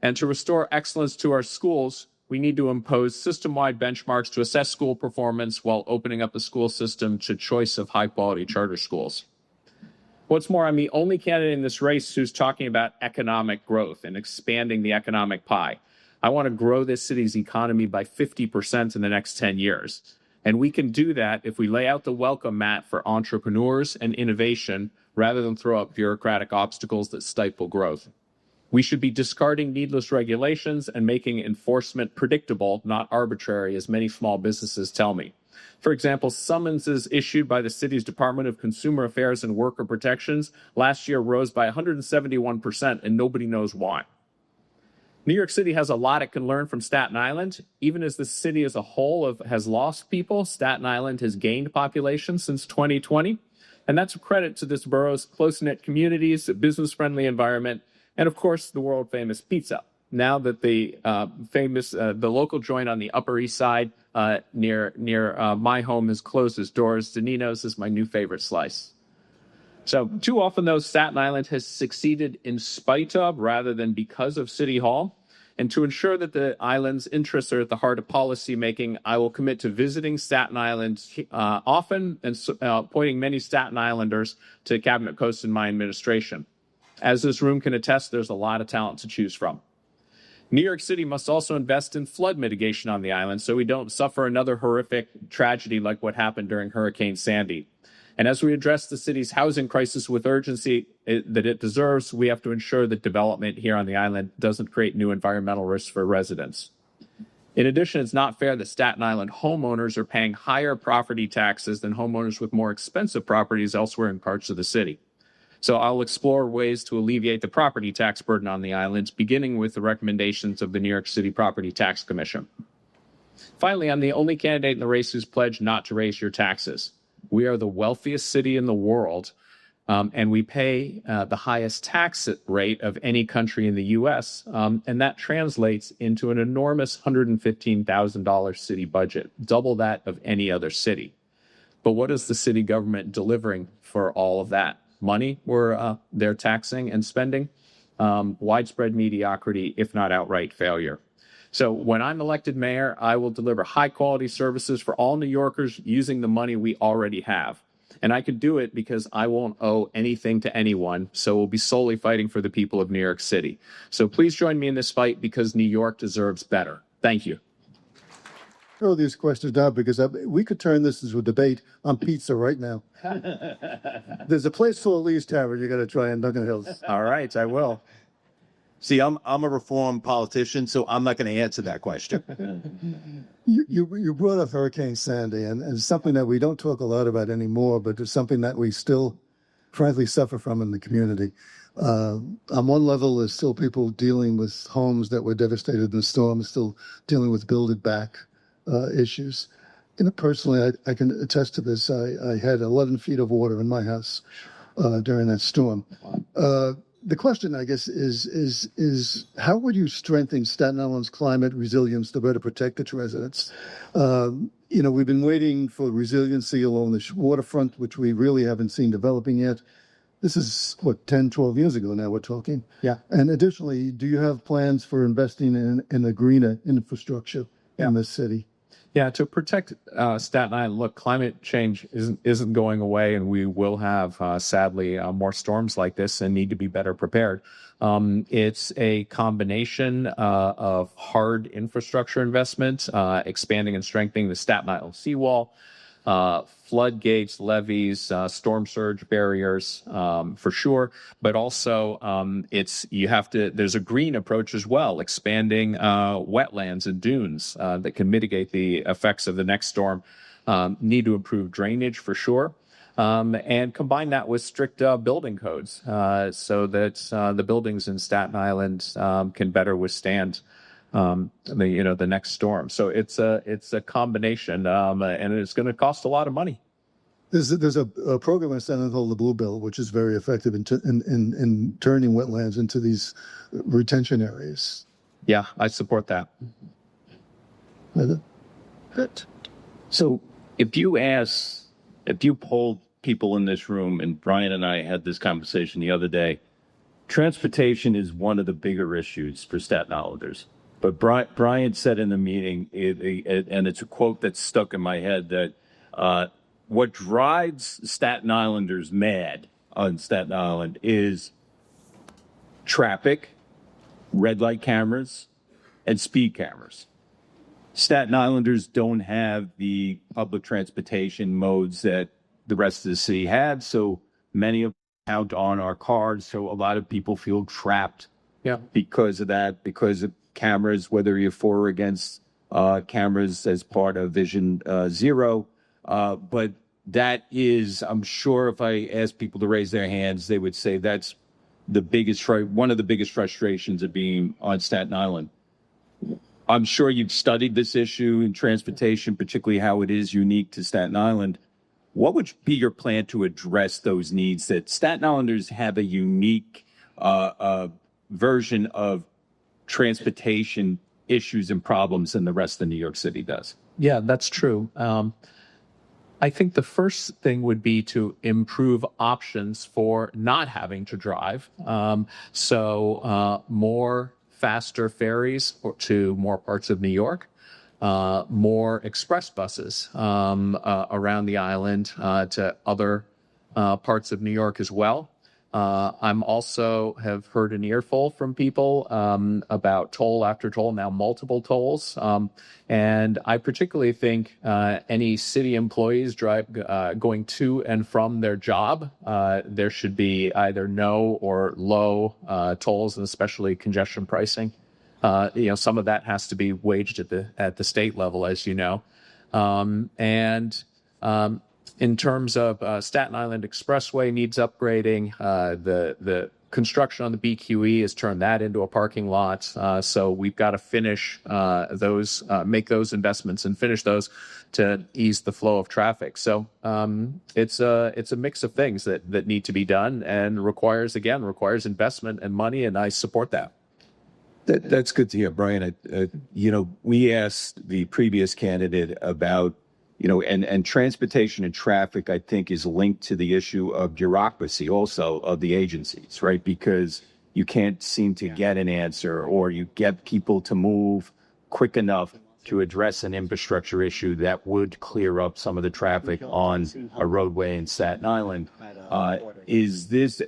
And to restore excellence to our schools, we need to impose system-wide benchmarks to assess school performance while opening up the school system to choice of high-quality charter schools. What's more, I'm the only candidate in this race who's talking about economic growth and expanding the economic pie. I want to grow this city's economy by 50% in the next 10 years. And we can do that if we lay out the welcome mat for entrepreneurs and innovation rather than throw up bureaucratic obstacles that stifle growth. We should be discarding needless regulations and making enforcement predictable, not arbitrary, as many small businesses tell me. For example, summonses issued by the city's Department of Consumer Affairs and Worker Protections last year rose by 171%, and nobody knows why. New York City has a lot it can learn from Staten Island. Even as the city as a whole has lost people, Staten Island has gained population since 2020. And that's a credit to this borough's close-knit communities, a business-friendly environment, and of course, the world-famous pizza. Now that the local joint on the Upper East Side near my home has closed its doors, Danino's is my new favorite slice. So too often, though, Staten Island has succeeded in spite of rather than because of City Hall. And to ensure that the island's interests are at the heart of policymaking, I will commit to visiting Staten Island often and appointing many Staten Islanders to cabinet posts in my administration. As this room can attest, there's a lot of talent to choose from. New York City must also invest in flood mitigation on the island so we don't suffer another horrific tragedy like what happened during Hurricane Sandy. And as we address the city's housing crisis with urgency that it deserves, we have to ensure that development here on the island doesn't create new environmental risks for residents. In addition, it's not fair that Staten Island homeowners are paying higher property taxes than homeowners with more expensive properties elsewhere in parts of the city. So I'll explore ways to alleviate the property tax burden on the island, beginning with the recommendations of the New York City Property Tax Commission. Finally, I'm the only candidate in the race who's pledged not to raise your taxes. We are the wealthiest city in the world, and we pay the highest tax rate of any country in the U.S., and that translates into an enormous $115,000 city budget, double that of any other city. But what is the city government delivering for all of that money they're taxing and spending? Widespread mediocrity, if not outright failure. So when I'm elected mayor, I will deliver high-quality services for all New Yorkers using the money we already have. And I can do it because I won't owe anything to anyone, so we'll be solely fighting for the people of New York City. So please join me in this fight because New York deserves better. Thank you. Throw these questions down because we could turn this into a debate on pizza right now. There's a place called Lee's Tavern you got to try in Duncan Hills. All right, I will. See, I'm a reformed politician, so I'm not going to answer that question. You brought up Hurricane Sandy, and it's something that we don't talk a lot about anymore, but it's something that we still, frankly, suffer from in the community. On one level, there's still people dealing with homes that were devastated in the storm, still dealing with build it back issues. Personally, I can attest to this. I had 11 feet of water in my house during that storm. The question, I guess, is how would you strengthen Staten Island's climate resilience to better protect its residents? We've been waiting for resiliency along the waterfront, which we really haven't seen developing yet. This is, 10, 12 years ago now we're talking. Yeah. And additionally, do you have plans for investing in a greener infrastructure in this city? Yeah, to protect Staten Island, look, climate change isn't going away, and we will have, sadly, more storms like this and need to be better prepared. It's a combination of hard infrastructure investment, expanding and strengthening the Staten Island seawall, floodgates, levees, storm surge barriers, for sure. But also, there's a green approach as well, expanding wetlands and dunes that can mitigate the effects of the next storm. Need to improve drainage for sure. And combine that with strict building codes so that the buildings in Staten Island can better withstand the next storm. So it's a combination, and it's going to cost a lot of money. There's a program in Staten Island called the Blue Bill, which is very effective in turning wetlands into these retention areas. Yeah, I support that. Good. So if you polled people in this room, and Brian and I had this conversation the other day, transportation is one of the bigger issues for Staten Islanders. But Brian said in the meeting, and it's a quote that's stuck in my head, that what drives Staten Islanders mad on Staten Island is traffic, red light cameras, and speed cameras. Staten Islanders don't have the public transportation modes that the rest of the city have, so many of them count on our cars. So a lot of people feel trapped because of that, because of cameras, whether you're for or against cameras as part of Vision Zero. But that is, I'm sure if I asked people to raise their hands, they would say that's one of the biggest frustrations of being on Staten Island. I'm sure you've studied this issue in transportation, particularly how it is unique to Staten Island. What would be your plan to address those needs that Staten Islanders have a unique version of transportation issues and problems than the rest of New York City does? Yeah, that's true. I think the first thing would be to improve options for not having to drive. So more faster ferries to more parts of New York, more express buses around the island to other parts of New York as well. I'm also have heard an earful from people about toll after toll, now multiple tolls. And I particularly think any city employees going to and from their job, there should be either no or low tolls, and especially congestion pricing. Some of that has to be waged at the state level, as you know. In terms of Staten Island Expressway needs upgrading, the construction on the BQE has turned that into a parking lot. So we've got to finish make those investments and finish those to ease the flow of traffic. So it's a mix of things that need to be done and requires investment and money, and I support that. That's good to hear, Brian. We asked the previous candidate about, and transportation and traffic, I think, is linked to the issue of bureaucracy also of the agencies, right? Because you can't seem to get an answer, or you get people to move quick enough to address an infrastructure issue that would clear up some of the traffic on a roadway in Staten Island. Is this,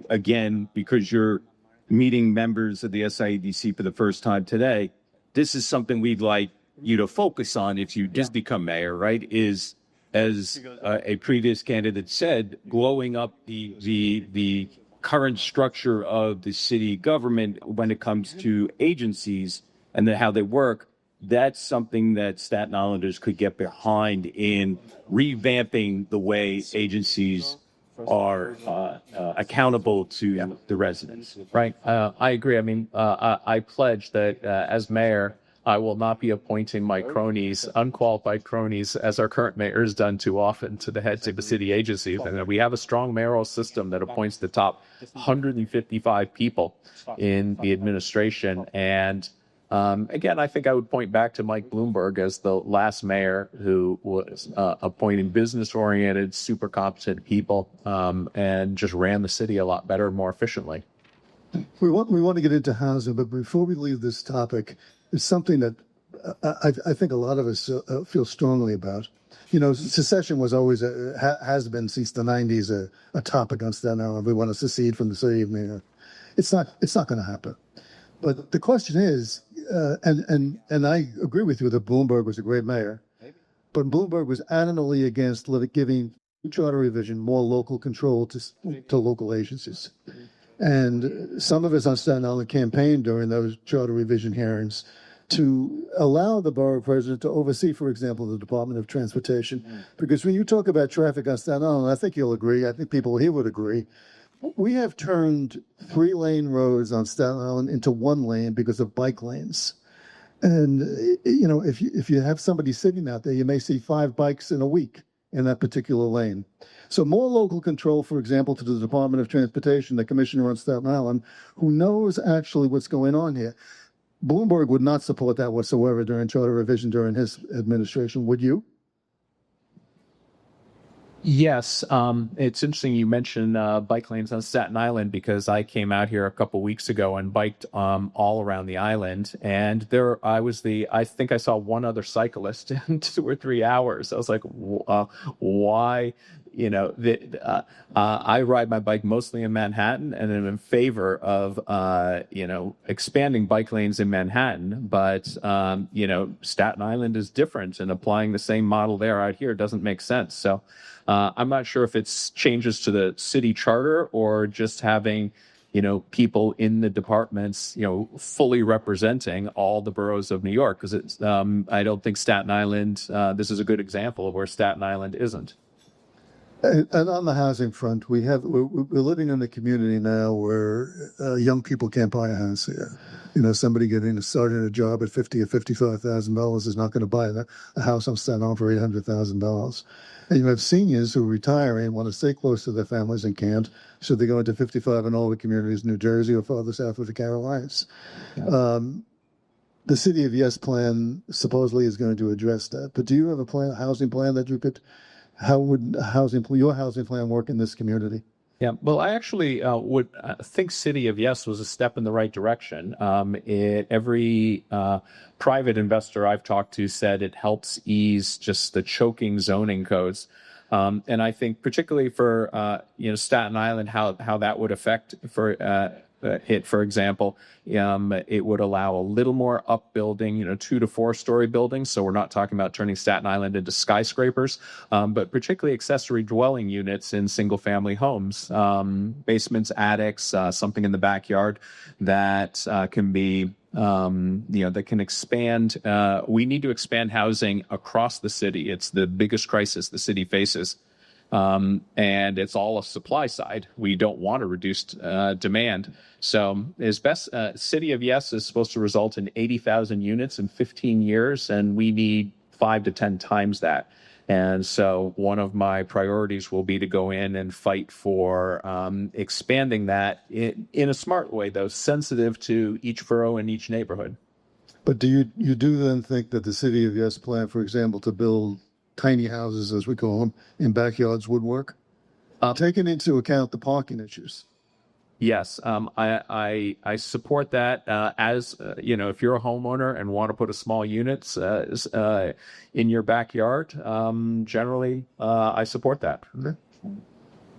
again, because you're meeting members of the SIEDC for the first time today, this is something we'd like you to focus on if you just become mayor, right? Is, as a previous candidate said, blowing up the current structure of the city government when it comes to agencies and how they work. That's something that Staten Islanders could get behind in revamping the way agencies are accountable to the residents. Right. I agree. I mean, I pledge that as mayor, I will not be appointing my cronies, unqualified cronies, as our current mayor has done too often, to the heads of the city agencies. And we have a strong mayoral system that appoints the top 155 people in the administration. And again, I think I would point back to Mike Bloomberg as the last mayor who was appointing business-oriented, super competent people and just ran the city a lot better and more efficiently. We want to get into housing, but before we leave this topic, it's something that I think a lot of us feel strongly about. You know, secession was always has been since the 90s a topic on Staten Island. We want to secede from the city of New York. It's not going to happen. But the question is, and I agree with you that Bloomberg was a great mayor, but Bloomberg was adamantly against giving charter revision more local control to local agencies. And some of us on Staten Island campaigned during those charter revision hearings to allow the borough president to oversee, for example, the Department of Transportation. Because when you talk about traffic on Staten Island, I think you'll agree, I think people here would agree, we have turned 3-lane roads on Staten Island into 1 lane because of bike lanes. And, you know, if you have somebody sitting out there, you may see 5 bikes in a week in that particular lane. So more local control, for example, to the Department of Transportation, the commissioner on Staten Island, who knows actually what's going on here. Bloomberg would not support that whatsoever during charter revision during his administration. Would you? Yes, it's interesting you mentioned bike lanes on Staten Island, because I came out here a couple weeks ago and biked all around the island, and I think I saw one other cyclist in 2 or 3 hours. I was like, why? You know, I ride my bike mostly in Manhattan, and I'm in favor of expanding bike lanes in Manhattan. But Staten Island is different, and applying the same model there out here doesn't make sense. So I'm not sure if it's changes to the city charter or just having people in the departments fully representing all the boroughs of New York. Because it's I don't think Staten Island. This is a good example of where Staten Island isn't. And on the housing front, we're living in a community now where young people can't buy a house here. You know, somebody starting a job at $50,000 or $55,000 is not going to buy a house on Staten Island for $800,000. And you have seniors who retire and want to stay close to their families and can't, so they go into 55 and older communities in New Jersey or farther south of the Carolinas. Yeah. The City of Yes plan supposedly is going to address that. But do you have a housing plan that you could? How would your housing plan work in this community? Yeah, well, I actually would think City of Yes was a step in the right direction. Every private investor I've talked to said it helps ease just the choking zoning codes. And I think particularly for Staten Island, how that would affect for example, it would allow a little more upbuilding, 2 to 4 story buildings. So we're not talking about turning Staten Island into skyscrapers, but particularly accessory dwelling units in single family homes, basements, attics, something in the backyard that can be, that can expand. We need to expand housing across the city. It's the biggest crisis the city faces. And it's all a supply side. We don't want a reduced demand. So City of Yes is supposed to result in 80,000 units in 15 years, and we need 5 to 10 times that. And so one of my priorities will be to go in and fight for expanding that in a smart way, though, sensitive to each borough and each neighborhood. But do you then think that the City of Yes plan, for example, to build tiny houses, as we call them, in backyards would work? Taking into account the parking issues. Yes, I support that. If you're a homeowner and want to put a small unit in your backyard, generally I support that. Okay.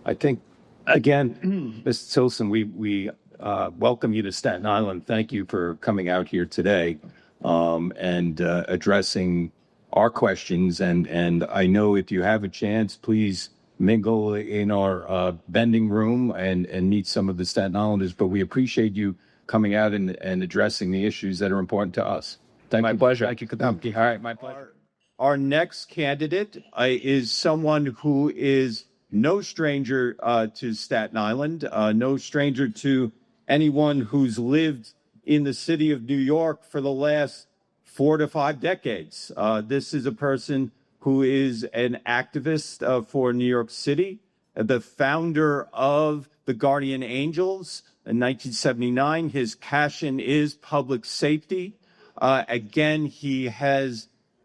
I think, again, Ms. Tilson, we welcome you to Staten Island. Thank you for coming out here today and addressing our questions. And I know if you have a chance, please mingle in our bending room and meet some of the Staten Islanders. But we appreciate you coming out and addressing the issues that are important to us. My pleasure. Thank you. All right, my pleasure. Our next candidate is someone who is no stranger to Staten Island, no stranger to anyone who's lived in the city of New York for the last 4 to 5 decades. This is a person who is an activist for New York City, the founder of the Guardian Angels in 1979. His passion is public safety. Again, he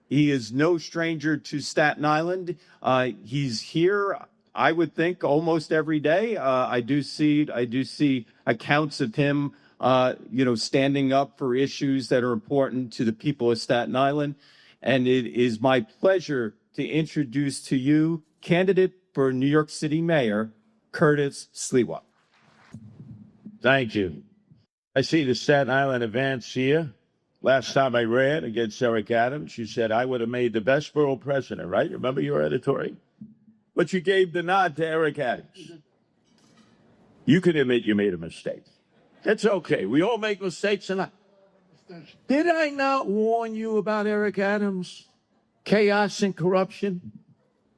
is no stranger to Staten Island. He's here, I would think, almost every day. I do see accounts of him, standing up for issues that are important to the people of Staten Island. And it is my pleasure to introduce to you candidate for New York City Mayor, Curtis Sliwa. Thank you. I see the Staten Island advance here. Last time I ran against Eric Adams, you said I would have made the best borough president, right? Remember your editorial? But you gave the nod to Eric Adams. You can admit you made a mistake. It's okay. We all make mistakes. Did I not warn you about Eric Adams? Chaos and corruption?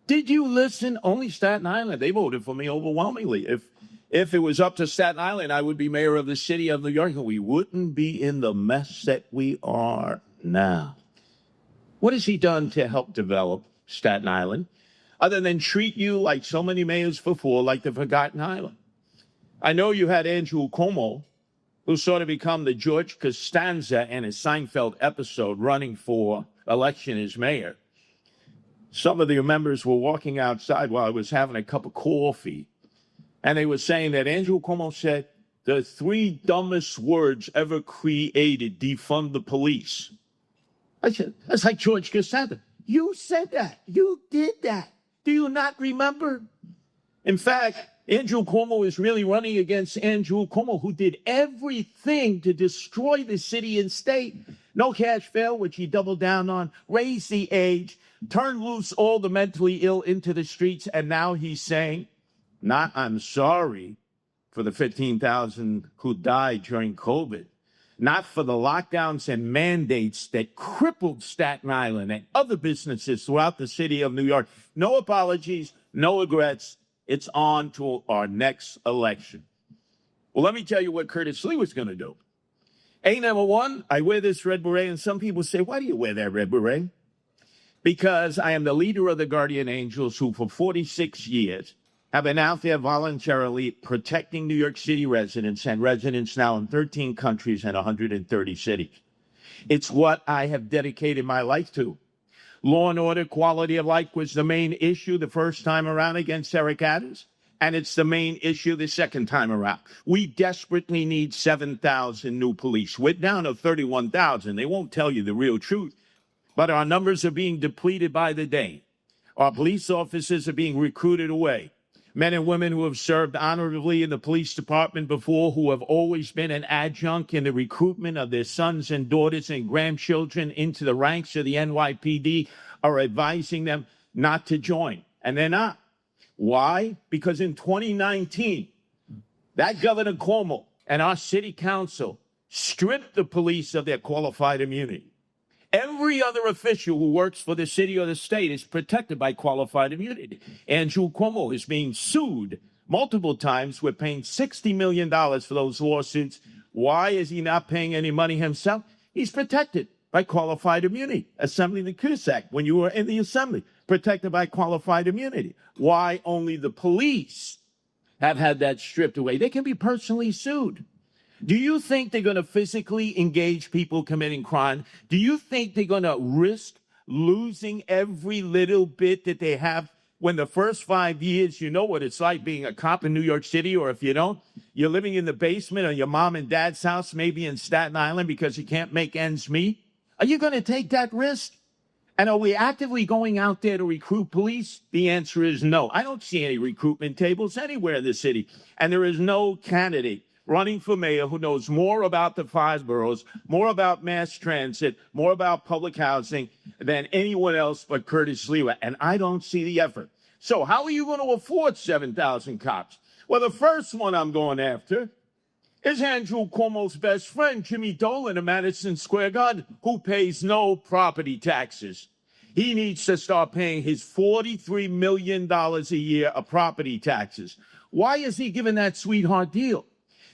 Did you listen? Only Staten Island. They voted for me overwhelmingly. If it was up to Staten Island, I would be mayor of the city of New York, and we wouldn't be in the mess that we are now. What has he done to help develop Staten Island, other than treat you like so many mayors before, like the Forgotten Island? I know you had Andrew Cuomo, who sort of become the George Costanza in a Seinfeld episode, running for election as mayor. Some of the members were walking outside while I was having a cup of coffee, and they were saying that Andrew Cuomo said the 3 dumbest words ever created: defund the police. I said, that's like George Costanza. You said that. You did that. Do you not remember? In fact, Andrew Cuomo is really running against Andrew Cuomo, who did everything to destroy the city and state. No cash bail, which he doubled down on, raise the age, turn loose all the mentally ill into the streets, and now he's saying, not I'm sorry for the 15,000 who died during COVID, not for the lockdowns and mandates that crippled Staten Island and other businesses throughout the city of New York. No apologies, no regrets. It's on to our next election. Well, let me tell you what Curtis Sliwa is going to do. Number one, I wear this red beret, and some people say, why do you wear that red beret? Because I am the leader of the Guardian Angels, who for 46 years have been out there voluntarily protecting New York City residents and residents now in 13 countries and 130 cities. It's what I have dedicated my life to. Law and order, quality of life was the main issue the first time around against Eric Adams, and it's the main issue the second time around. We desperately need 7,000 new police. We're down to 31,000. They won't tell you the real truth, but our numbers are being depleted by the day. Our police officers are being recruited away. Men and women who have served honorably in the police department before, who have always been an adjunct in the recruitment of their sons and daughters and grandchildren into the ranks of the NYPD, are advising them not to join. And they're not. Why? Because in 2019, that Governor Cuomo and our city council stripped the police of their qualified immunity. Every other official who works for the city or the state is protected by qualified immunity. Andrew Cuomo is being sued multiple times. We're paying $60 million for those lawsuits. Why is he not paying any money himself? He's protected by qualified immunity. Assembly the Curtis Act, when you were in the assembly, protected by qualified immunity. Why only the police have had that stripped away? They can be personally sued. Do you think they're going to physically engage people committing crime? Do you think they're going to risk losing every little bit that they have when the first 5 years, you know what it's like being a cop in New York City, or if you don't, you're living in the basement of your mom and dad's house, maybe in Staten Island because you can't make ends meet? Are you going to take that risk? And are we actively going out there to recruit police? The answer is no. I don't see any recruitment tables anywhere in the city. And there is no candidate running for mayor who knows more about the 5 boroughs, more about mass transit, more about public housing than anyone else but Curtis Sliwa. And I don't see the effort. So how are you going to afford 7,000 cops? Well, the first one I'm going after is Andrew Cuomo's best friend, Jimmy Dolan of Madison Square Garden, who pays no property taxes. He needs to start paying his $43 million a year of property taxes. Why is he given that sweetheart deal?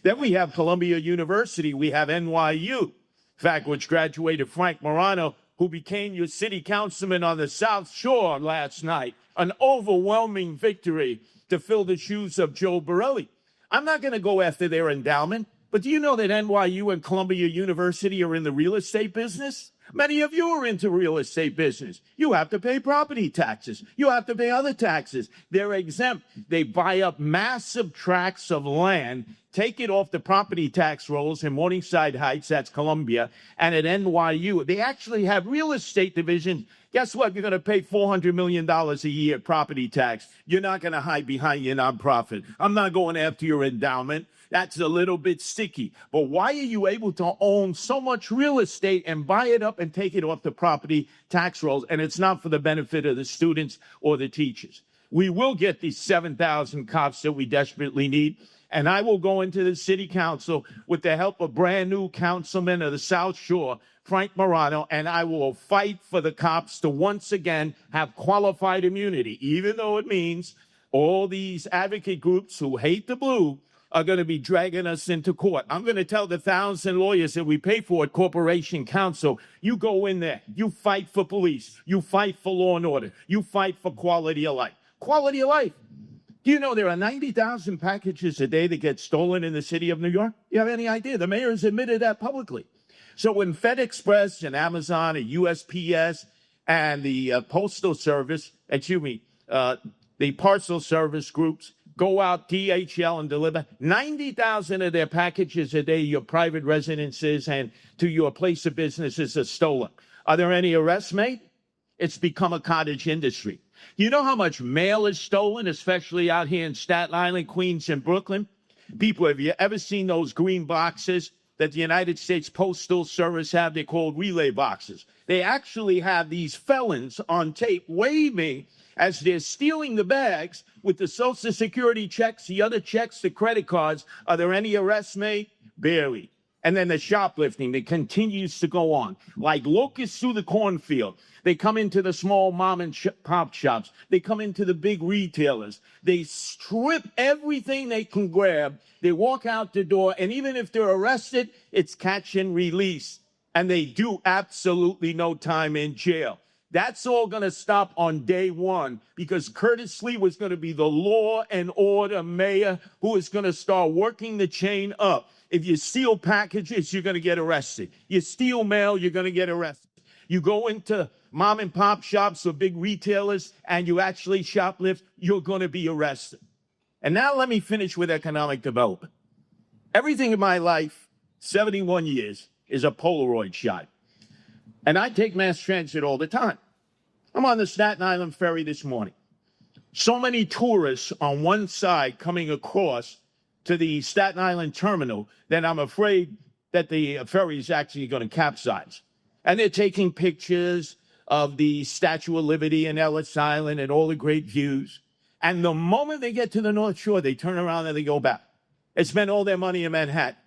Then we have Columbia University, we have NYU. In fact, which graduated Frank Morano, who became your city councilman on the South Shore last night. An overwhelming victory to fill the shoes of Joe Borelli. I'm not going to go after their endowment, but do you know that NYU and Columbia University are in the real estate business? Many of you are into real estate business. You have to pay property taxes. You have to pay other taxes. They're exempt. They buy up massive tracts of land, take it off the property tax rolls in Morningside Heights, that's Columbia, and at NYU. They actually have real estate divisions. Guess what? You're going to pay $400 million a year property tax. You're not going to hide behind your nonprofit. I'm not going after your endowment. That's a little bit sticky. But why are you able to own so much real estate and buy it up and take it off the property tax rolls? And it's not for the benefit of the students or the teachers. We will get these 7,000 cops that we desperately need. And I will go into the city council with the help of brand new councilman of the South Shore, Frank Morano, and I will fight for the cops to once again have qualified immunity, even though it means all these advocate groups who hate the blue are going to be dragging us into court. I'm going to tell the 1,000 lawyers that we pay for at Corporation Counsel, you go in there, you fight for police, you fight for law and order, you fight for quality of life. Quality of life. Do you know there are 90,000 packages a day that get stolen in the city of New York? You have any idea? The mayor has admitted that publicly. So when FedExpress and Amazon and USPS and the Postal Service, the Parcel Service groups go out, DHL, and deliver 90,000 of their packages a day, your private residences and to your place of businesses are stolen. Are there any arrests made? It's become a cottage industry. You know how much mail is stolen, especially out here in Staten Island, Queens, and Brooklyn? People, have you ever seen those green boxes that the United States Postal Service have? They're called relay boxes. They actually have these felons on tape waving as they're stealing the bags with the Social Security checks, the other checks, the credit cards. Are there any arrests made? Barely. And then the shoplifting that continues to go on. Like locusts through the cornfield. They come into the small mom and pop shops. They come into the big retailers. They strip everything they can grab. They walk out the door. And even if they're arrested, it's catch and release. And they do absolutely no time in jail. That's all going to stop on day one because Curtis Sliwa is going to be the law and order mayor who is going to start working the chain up. If you steal packages, you're going to get arrested. You steal mail, you're going to get arrested. You go into mom and pop shops or big retailers and you actually shoplift, you're going to be arrested. And now let me finish with economic development. Everything in my life, 71 years, is a Polaroid shot. And I take mass transit all the time. I'm on the Staten Island ferry this morning. So many tourists on one side coming across to the Staten Island terminal that I'm afraid that the ferry is actually going to capsize. And they're taking pictures of the Statue of Liberty and Ellis Island and all the great views. And the moment they get to the North Shore, they turn around and they go back. They spend all their money in Manhattan.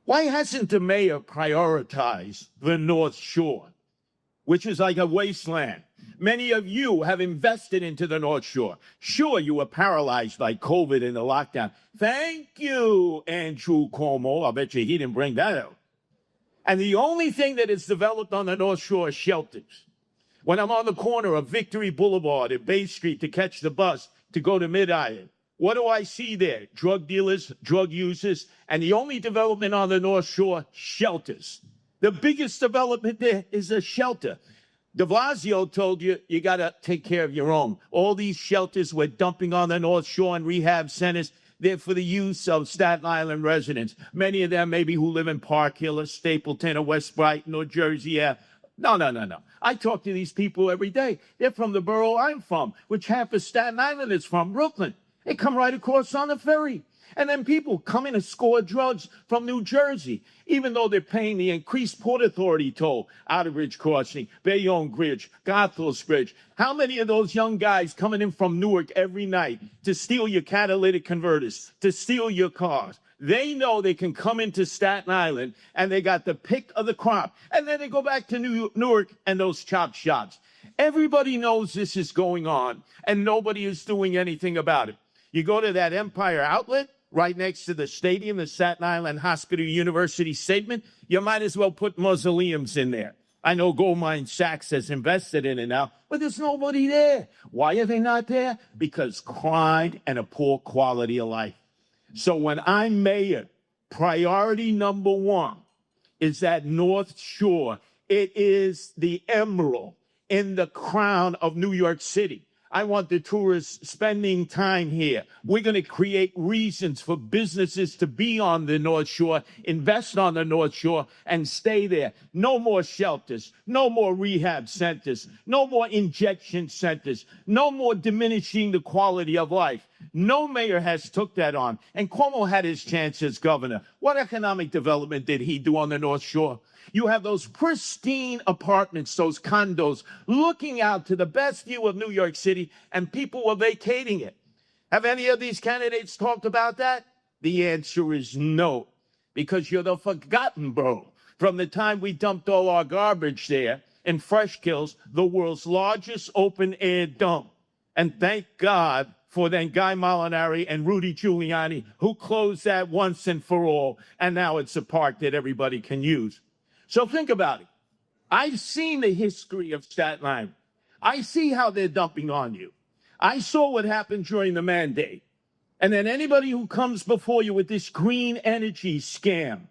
Why hasn't the mayor prioritized the North Shore, which is like a wasteland? Many of you have invested into the North Shore. Sure, you were paralyzed by COVID and the lockdown. Thank you, Andrew Cuomo. I'll bet you he didn't bring that out. And the only thing that is developed on the North Shore is shelters. When I'm on the corner of Victory Boulevard at Bay Street to catch the bus to go to Mid-Island, what do I see there? Drug dealers, drug users, and the only development on the North Shore, shelters. The biggest development there is a shelter. De Blasio told you, you got to take care of your own. All these shelters we're dumping on the North Shore and rehab centers, they're for the use of Staten Island residents. Many of them maybe who live in Park Hill or Stapleton or West Brighton or Jersey. Yeah. No. I talk to these people every day. They're from the borough I'm from, which half of Staten Island is from, Brooklyn. They come right across on the ferry. And then people come in and score drugs from New Jersey, even though they're paying the increased Port Authority toll, Outerbridge Crossing, Bayonne Bridge, Goethals Bridge. How many of those young guys coming in from Newark every night to steal your catalytic converters, to steal your cars? They know they can come into Staten Island and they got the pick of the crop. And then they go back to Newark and those chop shops. Everybody knows this is going on and nobody is doing anything about it. You go to that Empire outlet, right next to the stadium, the Staten Island Hospital University Stadium, you might as well put mausoleums in there. I know Goldman Sachs has invested in it now, but there's nobody there. Why are they not there? Because crime and a poor quality of life. So when I'm mayor, priority number one is that North Shore. It is the emerald in the crown of New York City. I want the tourists spending time here. We're going to create reasons for businesses to be on the North Shore, invest on the North Shore, and stay there. No more shelters, no more rehab centers, no more injection centers, no more diminishing the quality of life. No mayor has took that on. And Cuomo had his chance as governor. What economic development did he do on the North Shore? You have those pristine apartments, those condos, looking out to the best view of New York City, and people were vacating it. Have any of these candidates talked about that? The answer is no, because you're the forgotten borough. From the time we dumped all our garbage there in Fresh Kills, the world's largest open-air dump. And thank God for then Guy Molinari and Rudy Giuliani, who closed that once and for all, and now it's a park that everybody can use. So think about it. I've seen the history of Staten Island. I see how they're dumping on you. I saw what happened during the mandate. And then anybody who comes before you with this green energy scam,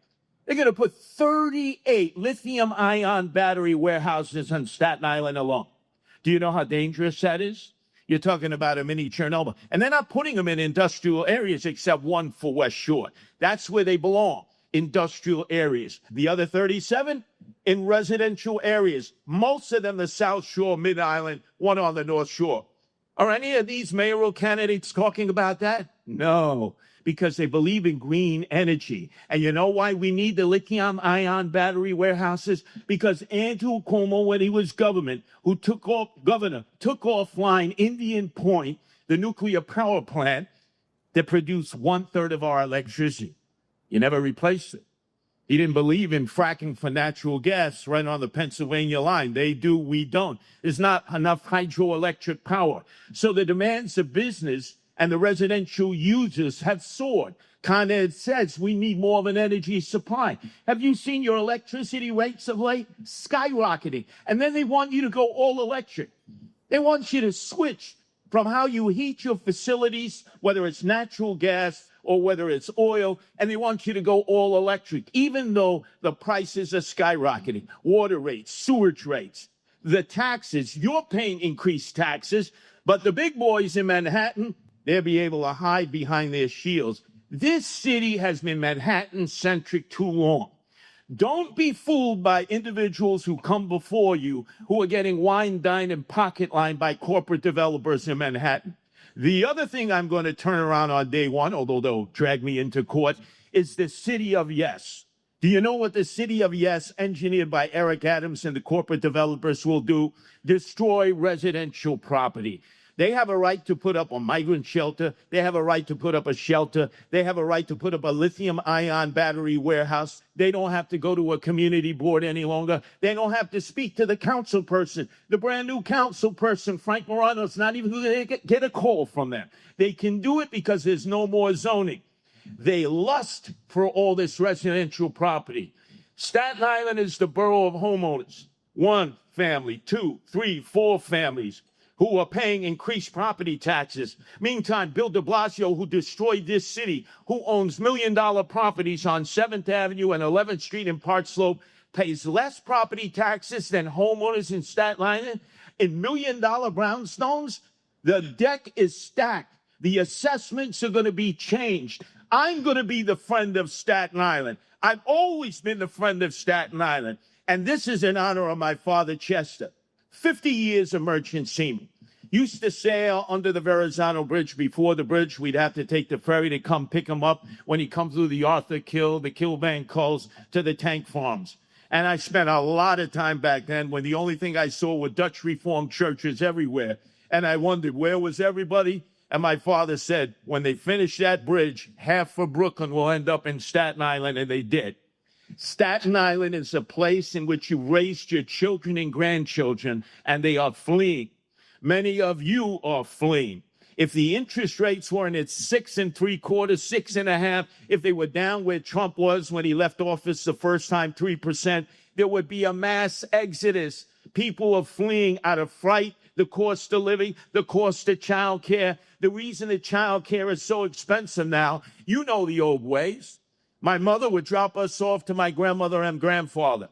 they're going to put 38 lithium-ion battery warehouses on Staten Island alone. Do you know how dangerous that is? You're talking about a mini Chernobyl. And they're not putting them in industrial areas except one for West Shore. That's where they belong. Industrial areas. The other 37 in residential areas. Most of them the South Shore, Mid-Island, one on the North Shore. Are any of these mayoral candidates talking about that? No, because they believe in green energy. And you know why we need the lithium-ion battery warehouses? Because Andrew Cuomo, when he was governor, took offline Indian Point, the nuclear power plant that produced 1/3 of our electricity. You never replaced it. He didn't believe in fracking for natural gas right on the Pennsylvania line. They do, we don't. There's not enough hydroelectric power. So the demands of business and the residential users have soared. Con Ed says we need more of an energy supply. Have you seen your electricity rates of late? Skyrocketing. And then they want you to go all electric. They want you to switch from how you heat your facilities, whether it's natural gas or whether it's oil, and they want you to go all electric, even though the prices are skyrocketing. Water rates, sewage rates, the taxes. You're paying increased taxes, but the big boys in Manhattan, they'll be able to hide behind their shields. This city has been Manhattan-centric too long. Don't be fooled by individuals who come before you who are getting wine, dined, and pocket-lined by corporate developers in Manhattan. The other thing I'm going to turn around on day one, although they'll drag me into court, is the City of Yes. Do you know what the City of Yes, engineered by Eric Adams and the corporate developers, will do? Destroy residential property. They have a right to put up a migrant shelter. They have a right to put up a shelter. They have a right to put up a lithium-ion battery warehouse. They don't have to go to a community board any longer. They don't have to speak to the council person. The brand new council person, Frank Morano's not even going to get a call from them. They can do it because there's no more zoning. They lust for all this residential property. Staten Island is the borough of homeowners. 1 family, 2, 3, 4 families who are paying increased property taxes. Meantime, Bill de Blasio, who destroyed this city, who owns million-dollar properties on 7th Avenue and 11th Street in Park Slope, pays less property taxes than homeowners in Staten Island. In million-dollar brownstones, the deck is stacked. The assessments are going to be changed. I'm going to be the friend of Staten Island. I've always been the friend of Staten Island. And this is in honor of my father, Chester. 50 years of merchant seaman. Used to sail under the Verrazano Bridge. Before the bridge, we'd have to take the ferry to come pick him up when he come through the Arthur Kill, the Kilbank Culls, to the tank farms. And I spent a lot of time back then when the only thing I saw were Dutch Reformed churches everywhere. And I wondered, where was everybody? And my father said, when they finish that bridge, half of Brooklyn will end up in Staten Island, and they did. Staten Island is a place in which you raised your children and grandchildren, and they are fleeing. Many of you are fleeing. If the interest rates weren't at 6.75%, 6.5%, if they were down where Trump was when he left office the first time, 3%, there would be a mass exodus. People are fleeing out of fright, the cost of living, the cost of child care. The reason that child care is so expensive now, you know the old ways. My mother would drop us off to my grandmother and grandfather.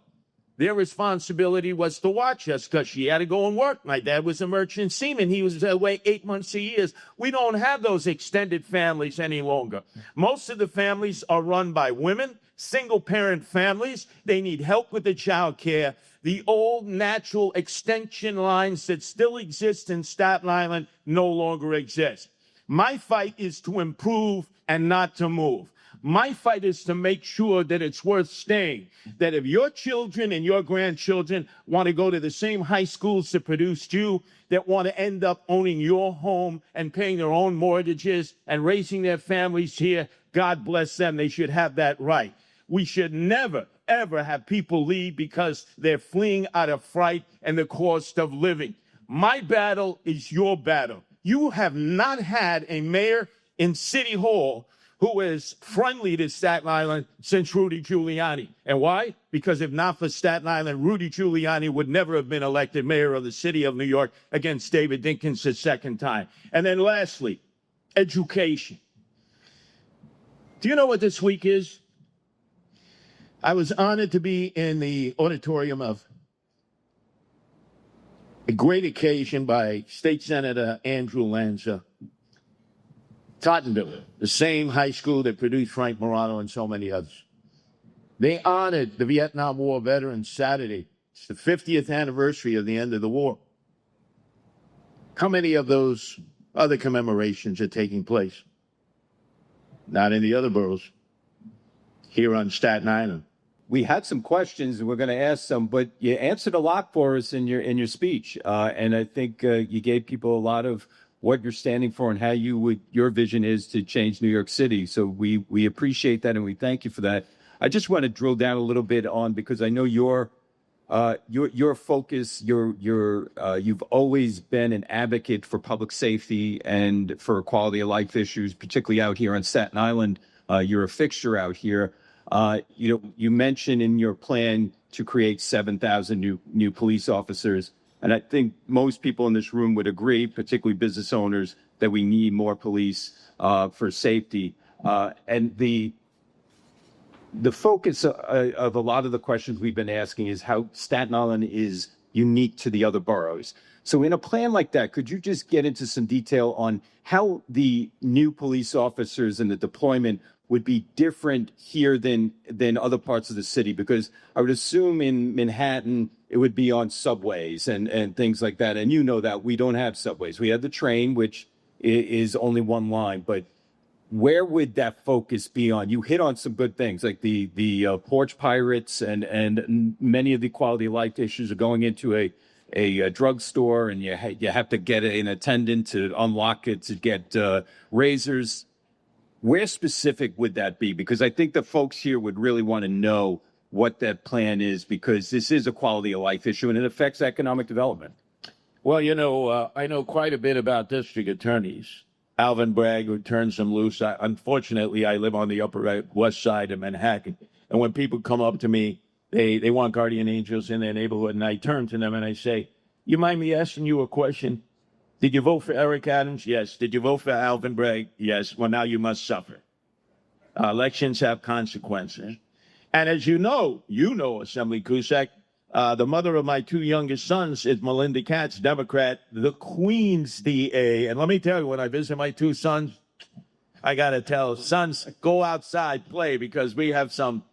Their responsibility was to watch us because she had to go and work. My dad was a merchant seaman. He was away 8 months a year. We don't have those extended families any longer. Most of the families are run by women, single-parent families. They need help with the child care. The old natural extension lines that still exist in Staten Island no longer exist. My fight is to improve and not to move. My fight is to make sure that it's worth staying, that if your children and your grandchildren want to go to the same high schools that produced you, that want to end up owning your home and paying their own mortgages and raising their families here, God bless them. They should have that right. We should never, ever have people leave because they're fleeing out of fright and the cost of living. My battle is your battle. You have not had a mayor in City Hall who is friendly to Staten Island since Rudy Giuliani. And why? Because if not for Staten Island, Rudy Giuliani would never have been elected mayor of the city of New York against David Dinkins the second time. And then lastly, education. Do you know what this week is? I was honored to be in the auditorium of a great occasion by State Senator Andrew Lanza. Tottenville, the same high school that produced Frank Morano and so many others. They honored the Vietnam War veterans Saturday. It's the 50th anniversary of the end of the war. How many of those other commemorations are taking place? Not in the other boroughs. Here on Staten Island. We had some questions, and we're going to ask some, but you answered a lot for us in your speech, and I think you gave people a lot of what you're standing for and how your vision is to change New York City. So we appreciate that and we thank you for that. I just want to drill down a little bit on, because I know your focus, you've always been an advocate for public safety and for quality of life issues, particularly out here on Staten Island. You're a fixture out here. You mentioned in your plan to create 7,000 new police officers. And I think most people in this room would agree, particularly business owners, that we need more police for safety. And the focus of a lot of the questions we've been asking is how Staten Island is unique to the other boroughs. So in a plan like that, could you just get into some detail on how the new police officers and the deployment would be different here than other parts of the city? Because I would assume in Manhattan, it would be on subways and things like that. And you know that we don't have subways. We have the train, which is only one line. But where would that focus be on? You hit on some good things, like the porch pirates and many of the quality of life issues are going into a drugstore, and you have to get an attendant to unlock it, to get razors. Where specific would that be? Because I think the folks here would really want to know what that plan is, because this is a quality of life issue and it affects economic development. Well, I know quite a bit about district attorneys. Alvin Bragg, who turns them loose. Unfortunately, I live on the Upper West Side of Manhattan. And when people come up to me, they want guardian angels in their neighborhood, and I turn to them and I say, you mind me asking you a question? Did you vote for Eric Adams? Yes. Did you vote for Alvin Bragg? Yes. Well, now you must suffer. Elections have consequences. And as you know, Assembly Cusack, the mother of my two youngest sons is Melinda Katz, Democrat, the Queen's DA. And let me tell you, when I visit my two sons, I got to tell sons, go outside, play, because we have some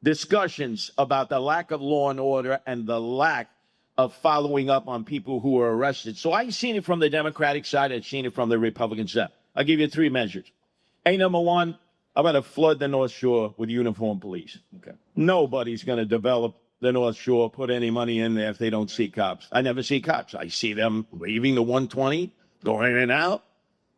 discussions about the lack of law and order and the lack of following up on people who were arrested. So I've seen it from the Democratic side. I've seen it from the Republican side. I'll give you three measures. Number one, I'm going to flood the North Shore with uniformed police. Okay. Nobody's going to develop the North Shore, put any money in there if they don't see cops. I never see cops. I see them leaving the 120, going in and out.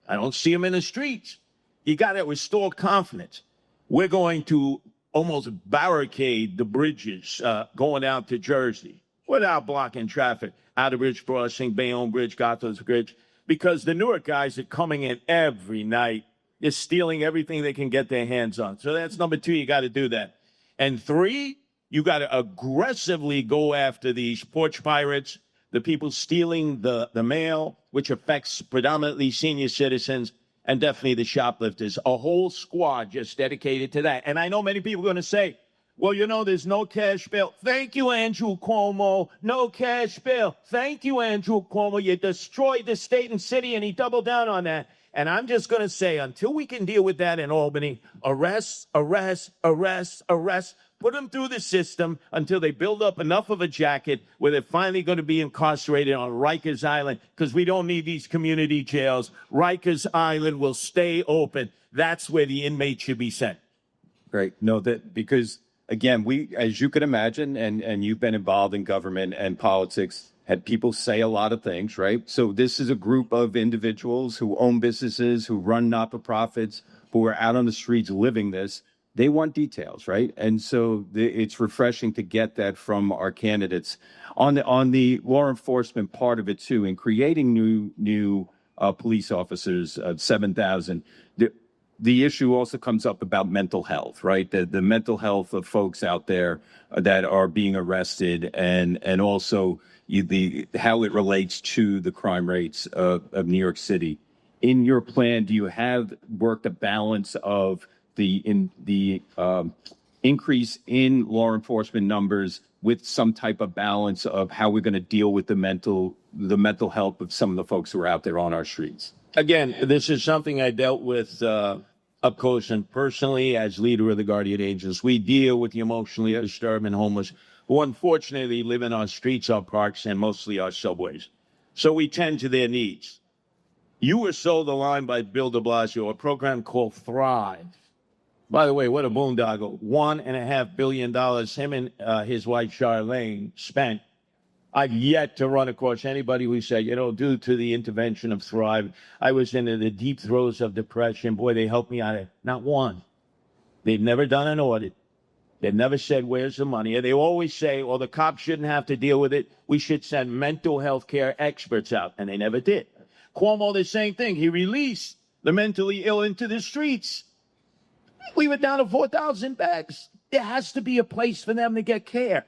I don't see them in the streets. You got to restore confidence. We're going to almost barricade the bridges going out to Jersey without blocking traffic. Outer Bridge Crossing, Bayonne Bridge, Gotham's Bridge. because the Newark guys are coming in every night. They're stealing everything they can get their hands on. So that's number 2. You got to do that. And 3, you got to aggressively go after these porch pirates, the people stealing the mail, which affects predominantly senior citizens, and definitely the shoplifters. A whole squad just dedicated to that. And I know many people are going to say, well, you know, there's no cash bail. Thank you, Andrew Cuomo. No cash bail. Thank you, Andrew Cuomo. You destroyed the state and city, and he doubled down on that. And I'm just going to say, until we can deal with that in Albany, arrest, arrest, arrest, arrest, put them through the system until they build up enough of a jacket where they're finally going to be incarcerated on Rikers Island, because we don't need these community jails. Rikers Island will stay open. That's where the inmates should be sent. Great. No, that because, again, we, as you can imagine, and you've been involved in government and politics, had people say a lot of things, right? So this is a group of individuals who own businesses, who run not-for-profits, who are out on the streets living this. They want details, right? And so it's refreshing to get that from our candidates. On the law enforcement part of it too, in creating new police officers, 7,000. The issue also comes up about mental health, right? The mental health of folks out there that are being arrested, and also how it relates to the crime rates of New York City. In your plan, do you have worked a balance of the increase in law enforcement numbers with some type of balance of how we're going to deal with the mental health of some of the folks who are out there on our streets? Again, this is something I dealt with up close and personally as leader of the Guardian Angels. We deal with the emotionally disturbed and homeless who unfortunately live in our streets, our parks, and mostly our subways. So we tend to their needs. You were sold the line by Bill de Blasio, a program called Thrive. By the way, what a boondoggle. $1.5 billion him and his wife Charlene spent. I've yet to run across anybody who said, you know, due to the intervention of Thrive, I was in the deep throes of depression. Boy, they helped me out. Not one. They've never done an audit. They've never said, where's the money? And they always say, well, the cops shouldn't have to deal with it. We should send mental health care experts out. And they never did. Cuomo, the same thing. He released the mentally ill into the streets. We were down to 4,000 bags. There has to be a place for them to get care.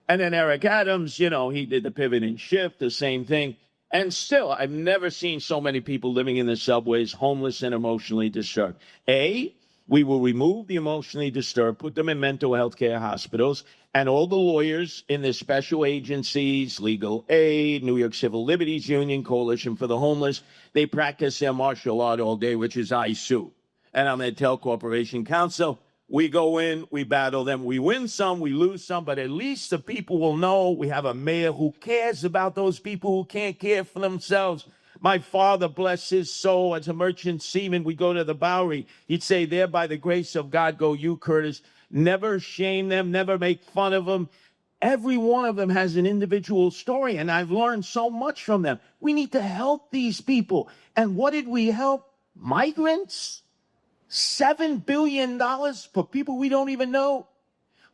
And then Eric Adams, you know, he did the pivot and shift, the same thing. And still, I've never seen so many people living in the subways, homeless and emotionally disturbed. We will remove the emotionally disturbed, put them in mental health care hospitals, and all the lawyers in the special agencies, Legal Aid, New York Civil Liberties Union, Coalition for the Homeless, they practice their martial art all day, which is I sue. And I'm going to tell Corporation Counsel, we go in, we battle them. We win some, we lose some, but at least the people will know we have a mayor who cares about those people who can't care for themselves. My father, bless his soul, as a merchant seaman, we go to the Bowery. He'd say, there by the grace of God go you, Curtis. Never shame them, never make fun of them. Every one of them has an individual story, and I've learned so much from them. We need to help these people. And what did we help? Migrants? $7 billion for people we don't even know.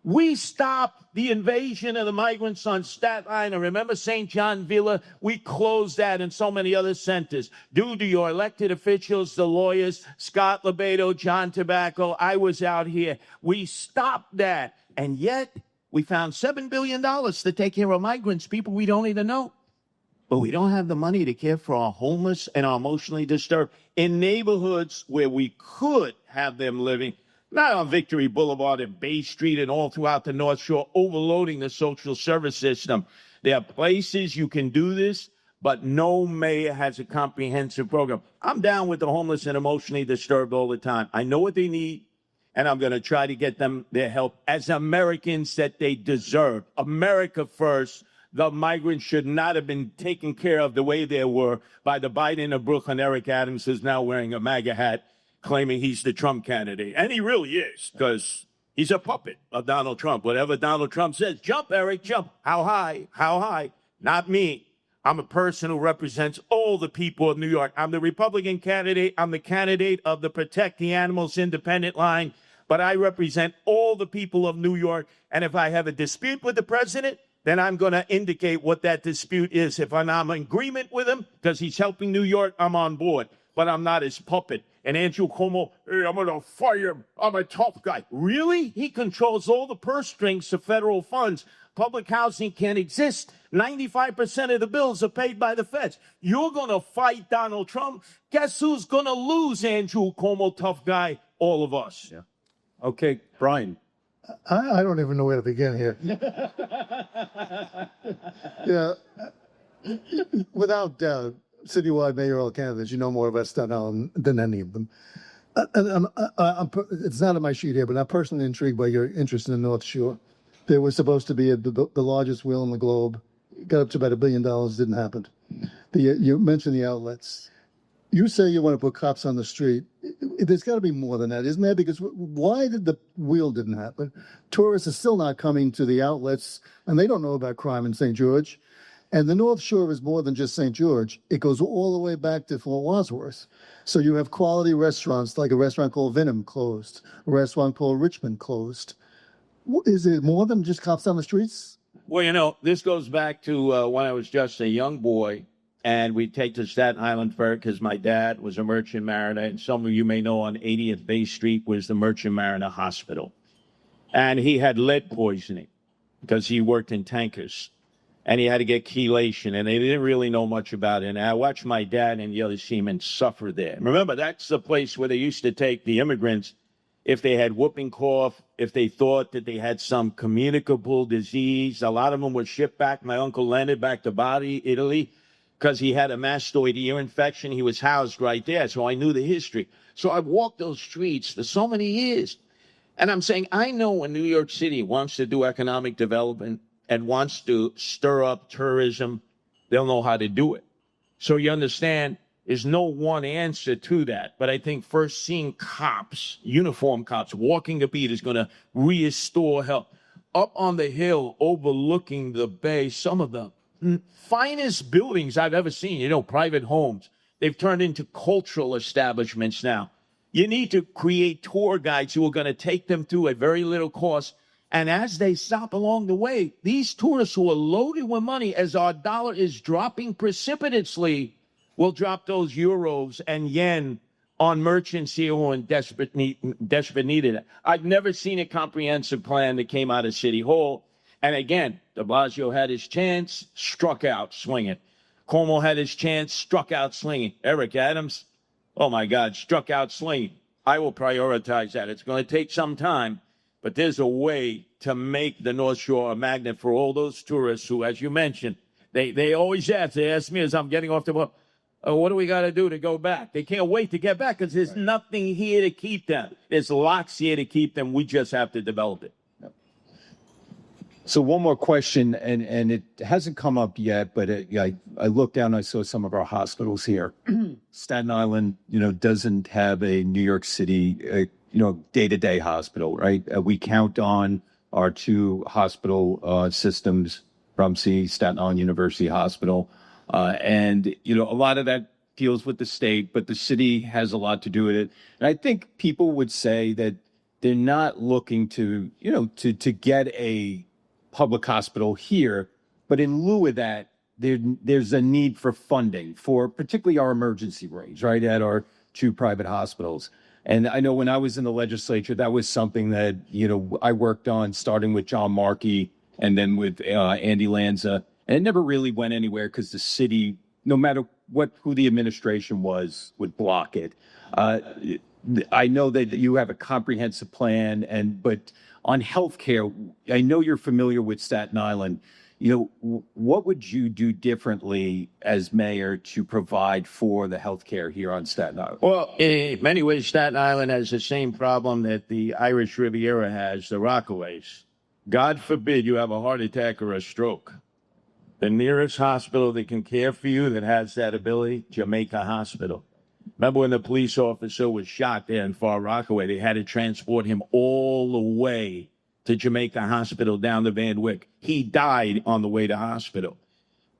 We stopped the invasion of the migrants on Staten Island. Remember St. John Villa? We closed that and so many other centers. Due to your elected officials, the lawyers, Scott Lebedo, John Tobacco, I was out here. We stopped that. And yet we found $7 billion to take care of migrants, people we don't even know. But we don't have the money to care for our homeless and our emotionally disturbed in neighborhoods where we could have them living, not on Victory Boulevard and Bay Street and all throughout the North Shore, overloading the social service system. There are places you can do this, but no mayor has a comprehensive program. I'm down with the homeless and emotionally disturbed all the time. I know what they need, and I'm going to try to get them their help as Americans that they deserve. America first. The migrants should not have been taken care of the way they were by the Biden of Brooklyn, Eric Adams, who's now wearing a MAGA hat, claiming he's the Trump candidate. And he really is, because he's a puppet of Donald Trump. Whatever Donald Trump says, jump, Eric, jump. How high? How high? Not me. I'm a person who represents all the people of New York. I'm the Republican candidate. I'm the candidate of the Protect the Animals Independent line. But I represent all the people of New York. And if I have a dispute with the president, then I'm going to indicate what that dispute is. If I'm in agreement with him because he's helping New York, I'm on board. But I'm not his puppet. And Andrew Cuomo, hey, I'm going to fire him. I'm a tough guy. Really? He controls all the purse strings of federal funds. Public housing can't exist. 95% of the bills are paid by the feds. You're going to fight Donald Trump. Guess who's going to lose, Andrew Cuomo, tough guy? All of us. Yeah. Okay, Brian. I don't even know where to begin here. Yeah, without doubt, citywide mayoral candidates, you know more about Staten Island than any of them. It's not on my sheet here, but I'm personally intrigued by your interest in the North Shore. There was supposed to be the largest wheel in the globe. Got up to about $1 billion, didn't happen. You mentioned the outlets. You say you want to put cops on the street. There's got to be more than that, isn't there? Because why did the wheel didn't happen? Tourists are still not coming to the outlets, and they don't know about crime in St. George. And the North Shore is more than just St. George. It goes all the way back to Fort Wadsworth. So you have quality restaurants, like a restaurant called Venom closed, a restaurant called Richmond closed. Is it more than just cops on the streets? Well, you know, this goes back to when I was just a young boy, and we'd take to Staten Island Fair because my dad was a merchant mariner, and some of you may know on 80th Bay Street was the Merchant Mariner Hospital. And he had lead poisoning because he worked in tankers, and he had to get chelation, and they didn't really know much about it. And I watched my dad and the other seamen suffer there. Remember, that's the place where they used to take the immigrants if they had whooping cough, if they thought that they had some communicable disease. A lot of them were shipped back. My uncle Leonard back to Bari, Italy, because he had a mastoid ear infection. He was housed right there, so I knew the history. So I've walked those streets for so many years. And I'm saying, I know when New York City wants to do economic development and wants to stir up tourism, they'll know how to do it. So you understand, there's no one answer to that. But I think first seeing cops, uniformed cops, walking a beat is going to restore health. Up on the hill overlooking the bay, some of the finest buildings I've ever seen, you know, private homes. They've turned into cultural establishments now. You need to create tour guides who are going to take them through at very little cost. And as they stop along the way, these tourists who are loaded with money, as our dollar is dropping precipitously, will drop those euros and yen on merchants here who are in desperate need of it. I've never seen a comprehensive plan that came out of City Hall. And again, de Blasio had his chance, struck out swinging. Cuomo had his chance, struck out slinging. Eric Adams, oh my God, struck out slinging. I will prioritize that. It's going to take some time, but there's a way to make the North Shore a magnet for all those tourists who, as you mentioned, they always ask. They ask me as I'm getting off the boat, what do we got to do to go back? They can't wait to get back because there's nothing here to keep them. There's locks here to keep them. We just have to develop it. So one more question, and it hasn't come up yet, but I looked down, I saw some of our hospitals here. Staten Island, doesn't have a New York City, day-to-day hospital, right? We count on our two hospital systems, Rumsey, Staten Island University Hospital. And a lot of that deals with the state, but the city has a lot to do with it. And I think people would say that they're not looking to get a public hospital here, but in lieu of that, there's a need for funding for particularly our emergency rooms, right, at our two private hospitals. And I know when I was in the legislature, that was something that, I worked on starting with John Markey and then with Andy Lanza. And it never really went anywhere because the city, no matter who the administration was, would block it. I know that you have a comprehensive plan, but on healthcare, I know you're familiar with Staten Island. What would you do differently as mayor to provide for the healthcare here on Staten Island? Well, in many ways, Staten Island has the same problem that the Irish Riviera has, the Rockaways. God forbid you have a heart attack or a stroke. The nearest hospital that can care for you that has that ability, Jamaica Hospital. Remember when the police officer was shot there in Far Rockaway, they had to transport him all the way to Jamaica Hospital down to Van Wyck. He died on the way to hospital.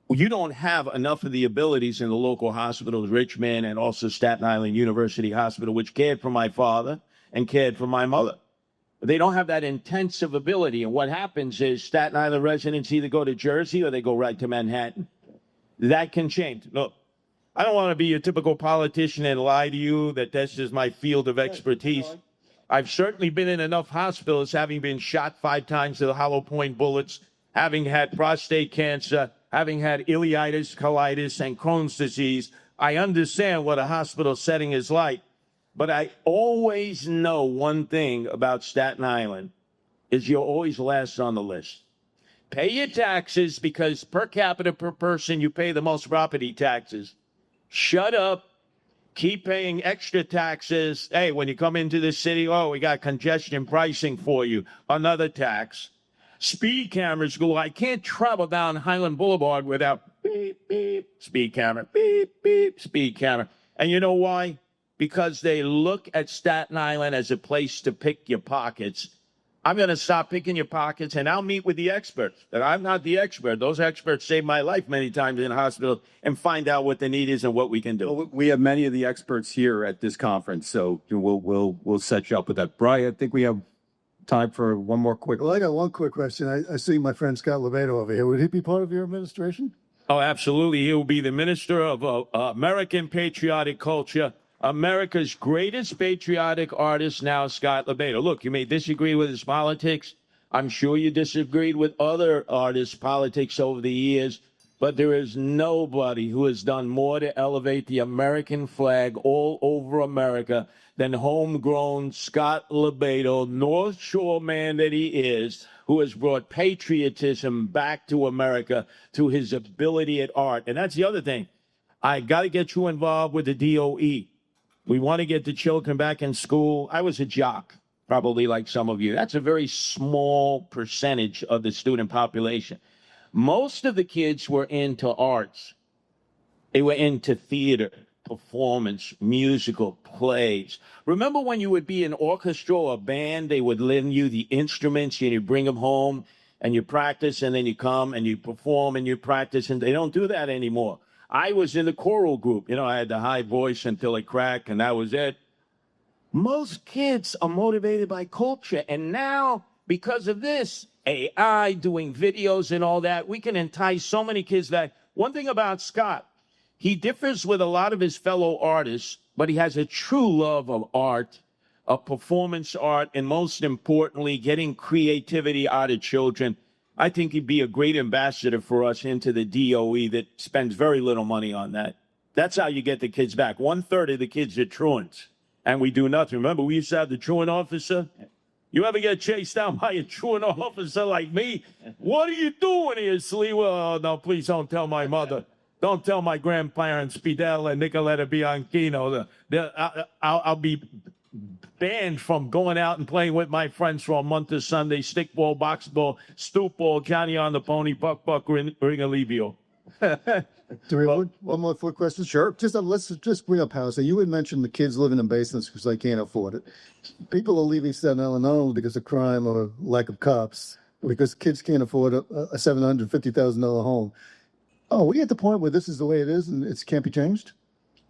Well, you don't have enough of the abilities in the local hospitals, Richmond and also Staten Island University Hospital, which cared for my father and cared for my mother. They don't have that intensive ability. And what happens is Staten Island residents either go to Jersey or they go right to Manhattan. That can change. Look, I don't want to be your typical politician and lie to you that this is my field of expertise. I've certainly been in enough hospitals, having been shot 5 times with hollow point bullets, having had prostate cancer, having had ileitis, colitis, and Crohn's disease. I understand what a hospital setting is like. But I always know one thing about Staten Island is you're always last on the list. Pay your taxes because per capita per person, you pay the most property taxes. Shut up. Keep paying extra taxes. Hey, when you come into the city, oh, we got congestion pricing for you. Another tax. Speed cameras go. I can't travel down Highland Boulevard without beep, beep, speed camera, beep, beep, speed camera. And you know why? Because they look at Staten Island as a place to pick your pockets. I'm going to stop picking your pockets, and I'll meet with the experts. And I'm not the expert. Those experts saved my life many times in hospitals and find out what the need is and what we can do. Well, we have many of the experts here at this conference, so we'll set you up with that. Brian, I think we have time for one more quick. Well, I got one quick question. I see my friend Scott Levato over here. Would he be part of your administration? Oh, absolutely. He will be the Minister of American Patriotic Culture. America's greatest patriotic artist now, Scott Levato. Look, you may disagree with his politics. I'm sure you disagreed with other artists' politics over the years, but there is nobody who has done more to elevate the American flag all over America than homegrown Scott Levato, North Shore man that he is, who has brought patriotism back to America through his ability at art. And that's the other thing. I got to get you involved with the DOE. We want to get the children back in school. I was a jock, probably like some of you. That's a very small percentage of the student population. Most of the kids were into arts. They were into theater, performance, musical, plays. Remember when you would be an orchestra or a band, they would lend you the instruments and you bring them home and you practice and then you come and you perform and you practice, and they don't do that anymore. I was in the choral group. You know, I had the high voice until it cracked, and that was it. Most kids are motivated by culture, and now, because of this, AI, doing videos and all that, we can entice so many kids back. One thing about Scott, he differs with a lot of his fellow artists, but he has a true love of art, of performance art, and most importantly, getting creativity out of children. I think he'd be a great ambassador for us into the DOE that spends very little money on that. That's how you get the kids back. 1/3 of the kids are truants, and we do nothing. Remember, we used to have the truant officer. You ever get chased down by a truant officer like me? What are you doing here, Sliwa? Oh, no, please don't tell my mother. Don't tell my grandparents, Fidel and Nicoletta Bianchino. I'll be banned from going out and playing with my friends for a month of Sunday, stickball, box ball, stoop ball, Johnny on the pony, buck, ring a Livio. Do we have one more quick question? Sure. Let's just bring up housing. You had mentioned the kids living in basements because they can't afford it. People are leaving Staten Island not only because of crime or lack of cops, but because kids can't afford a $750,000 home. Oh, we at the point where this is the way it is and it can't be changed?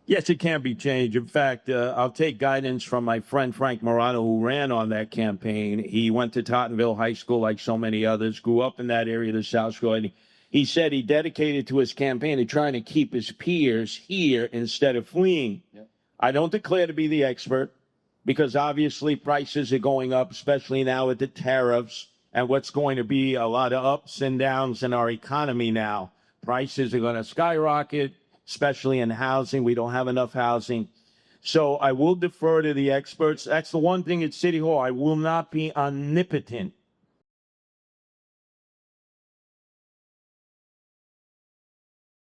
Yes, it can be changed. In fact, I'll take guidance from my friend Frank Morano, who ran on that campaign. He went to Tottenville High School like so many others, grew up in that area of the South Shore. And he said he dedicated to his campaign to trying to keep his peers here instead of fleeing. Yeah. I don't declare to be the expert because obviously prices are going up, especially now with the tariffs and what's going to be a lot of ups and downs in our economy now. Prices are going to skyrocket, especially in housing. We don't have enough housing. So I will defer to the experts. That's the one thing at City Hall. I will not be omnipotent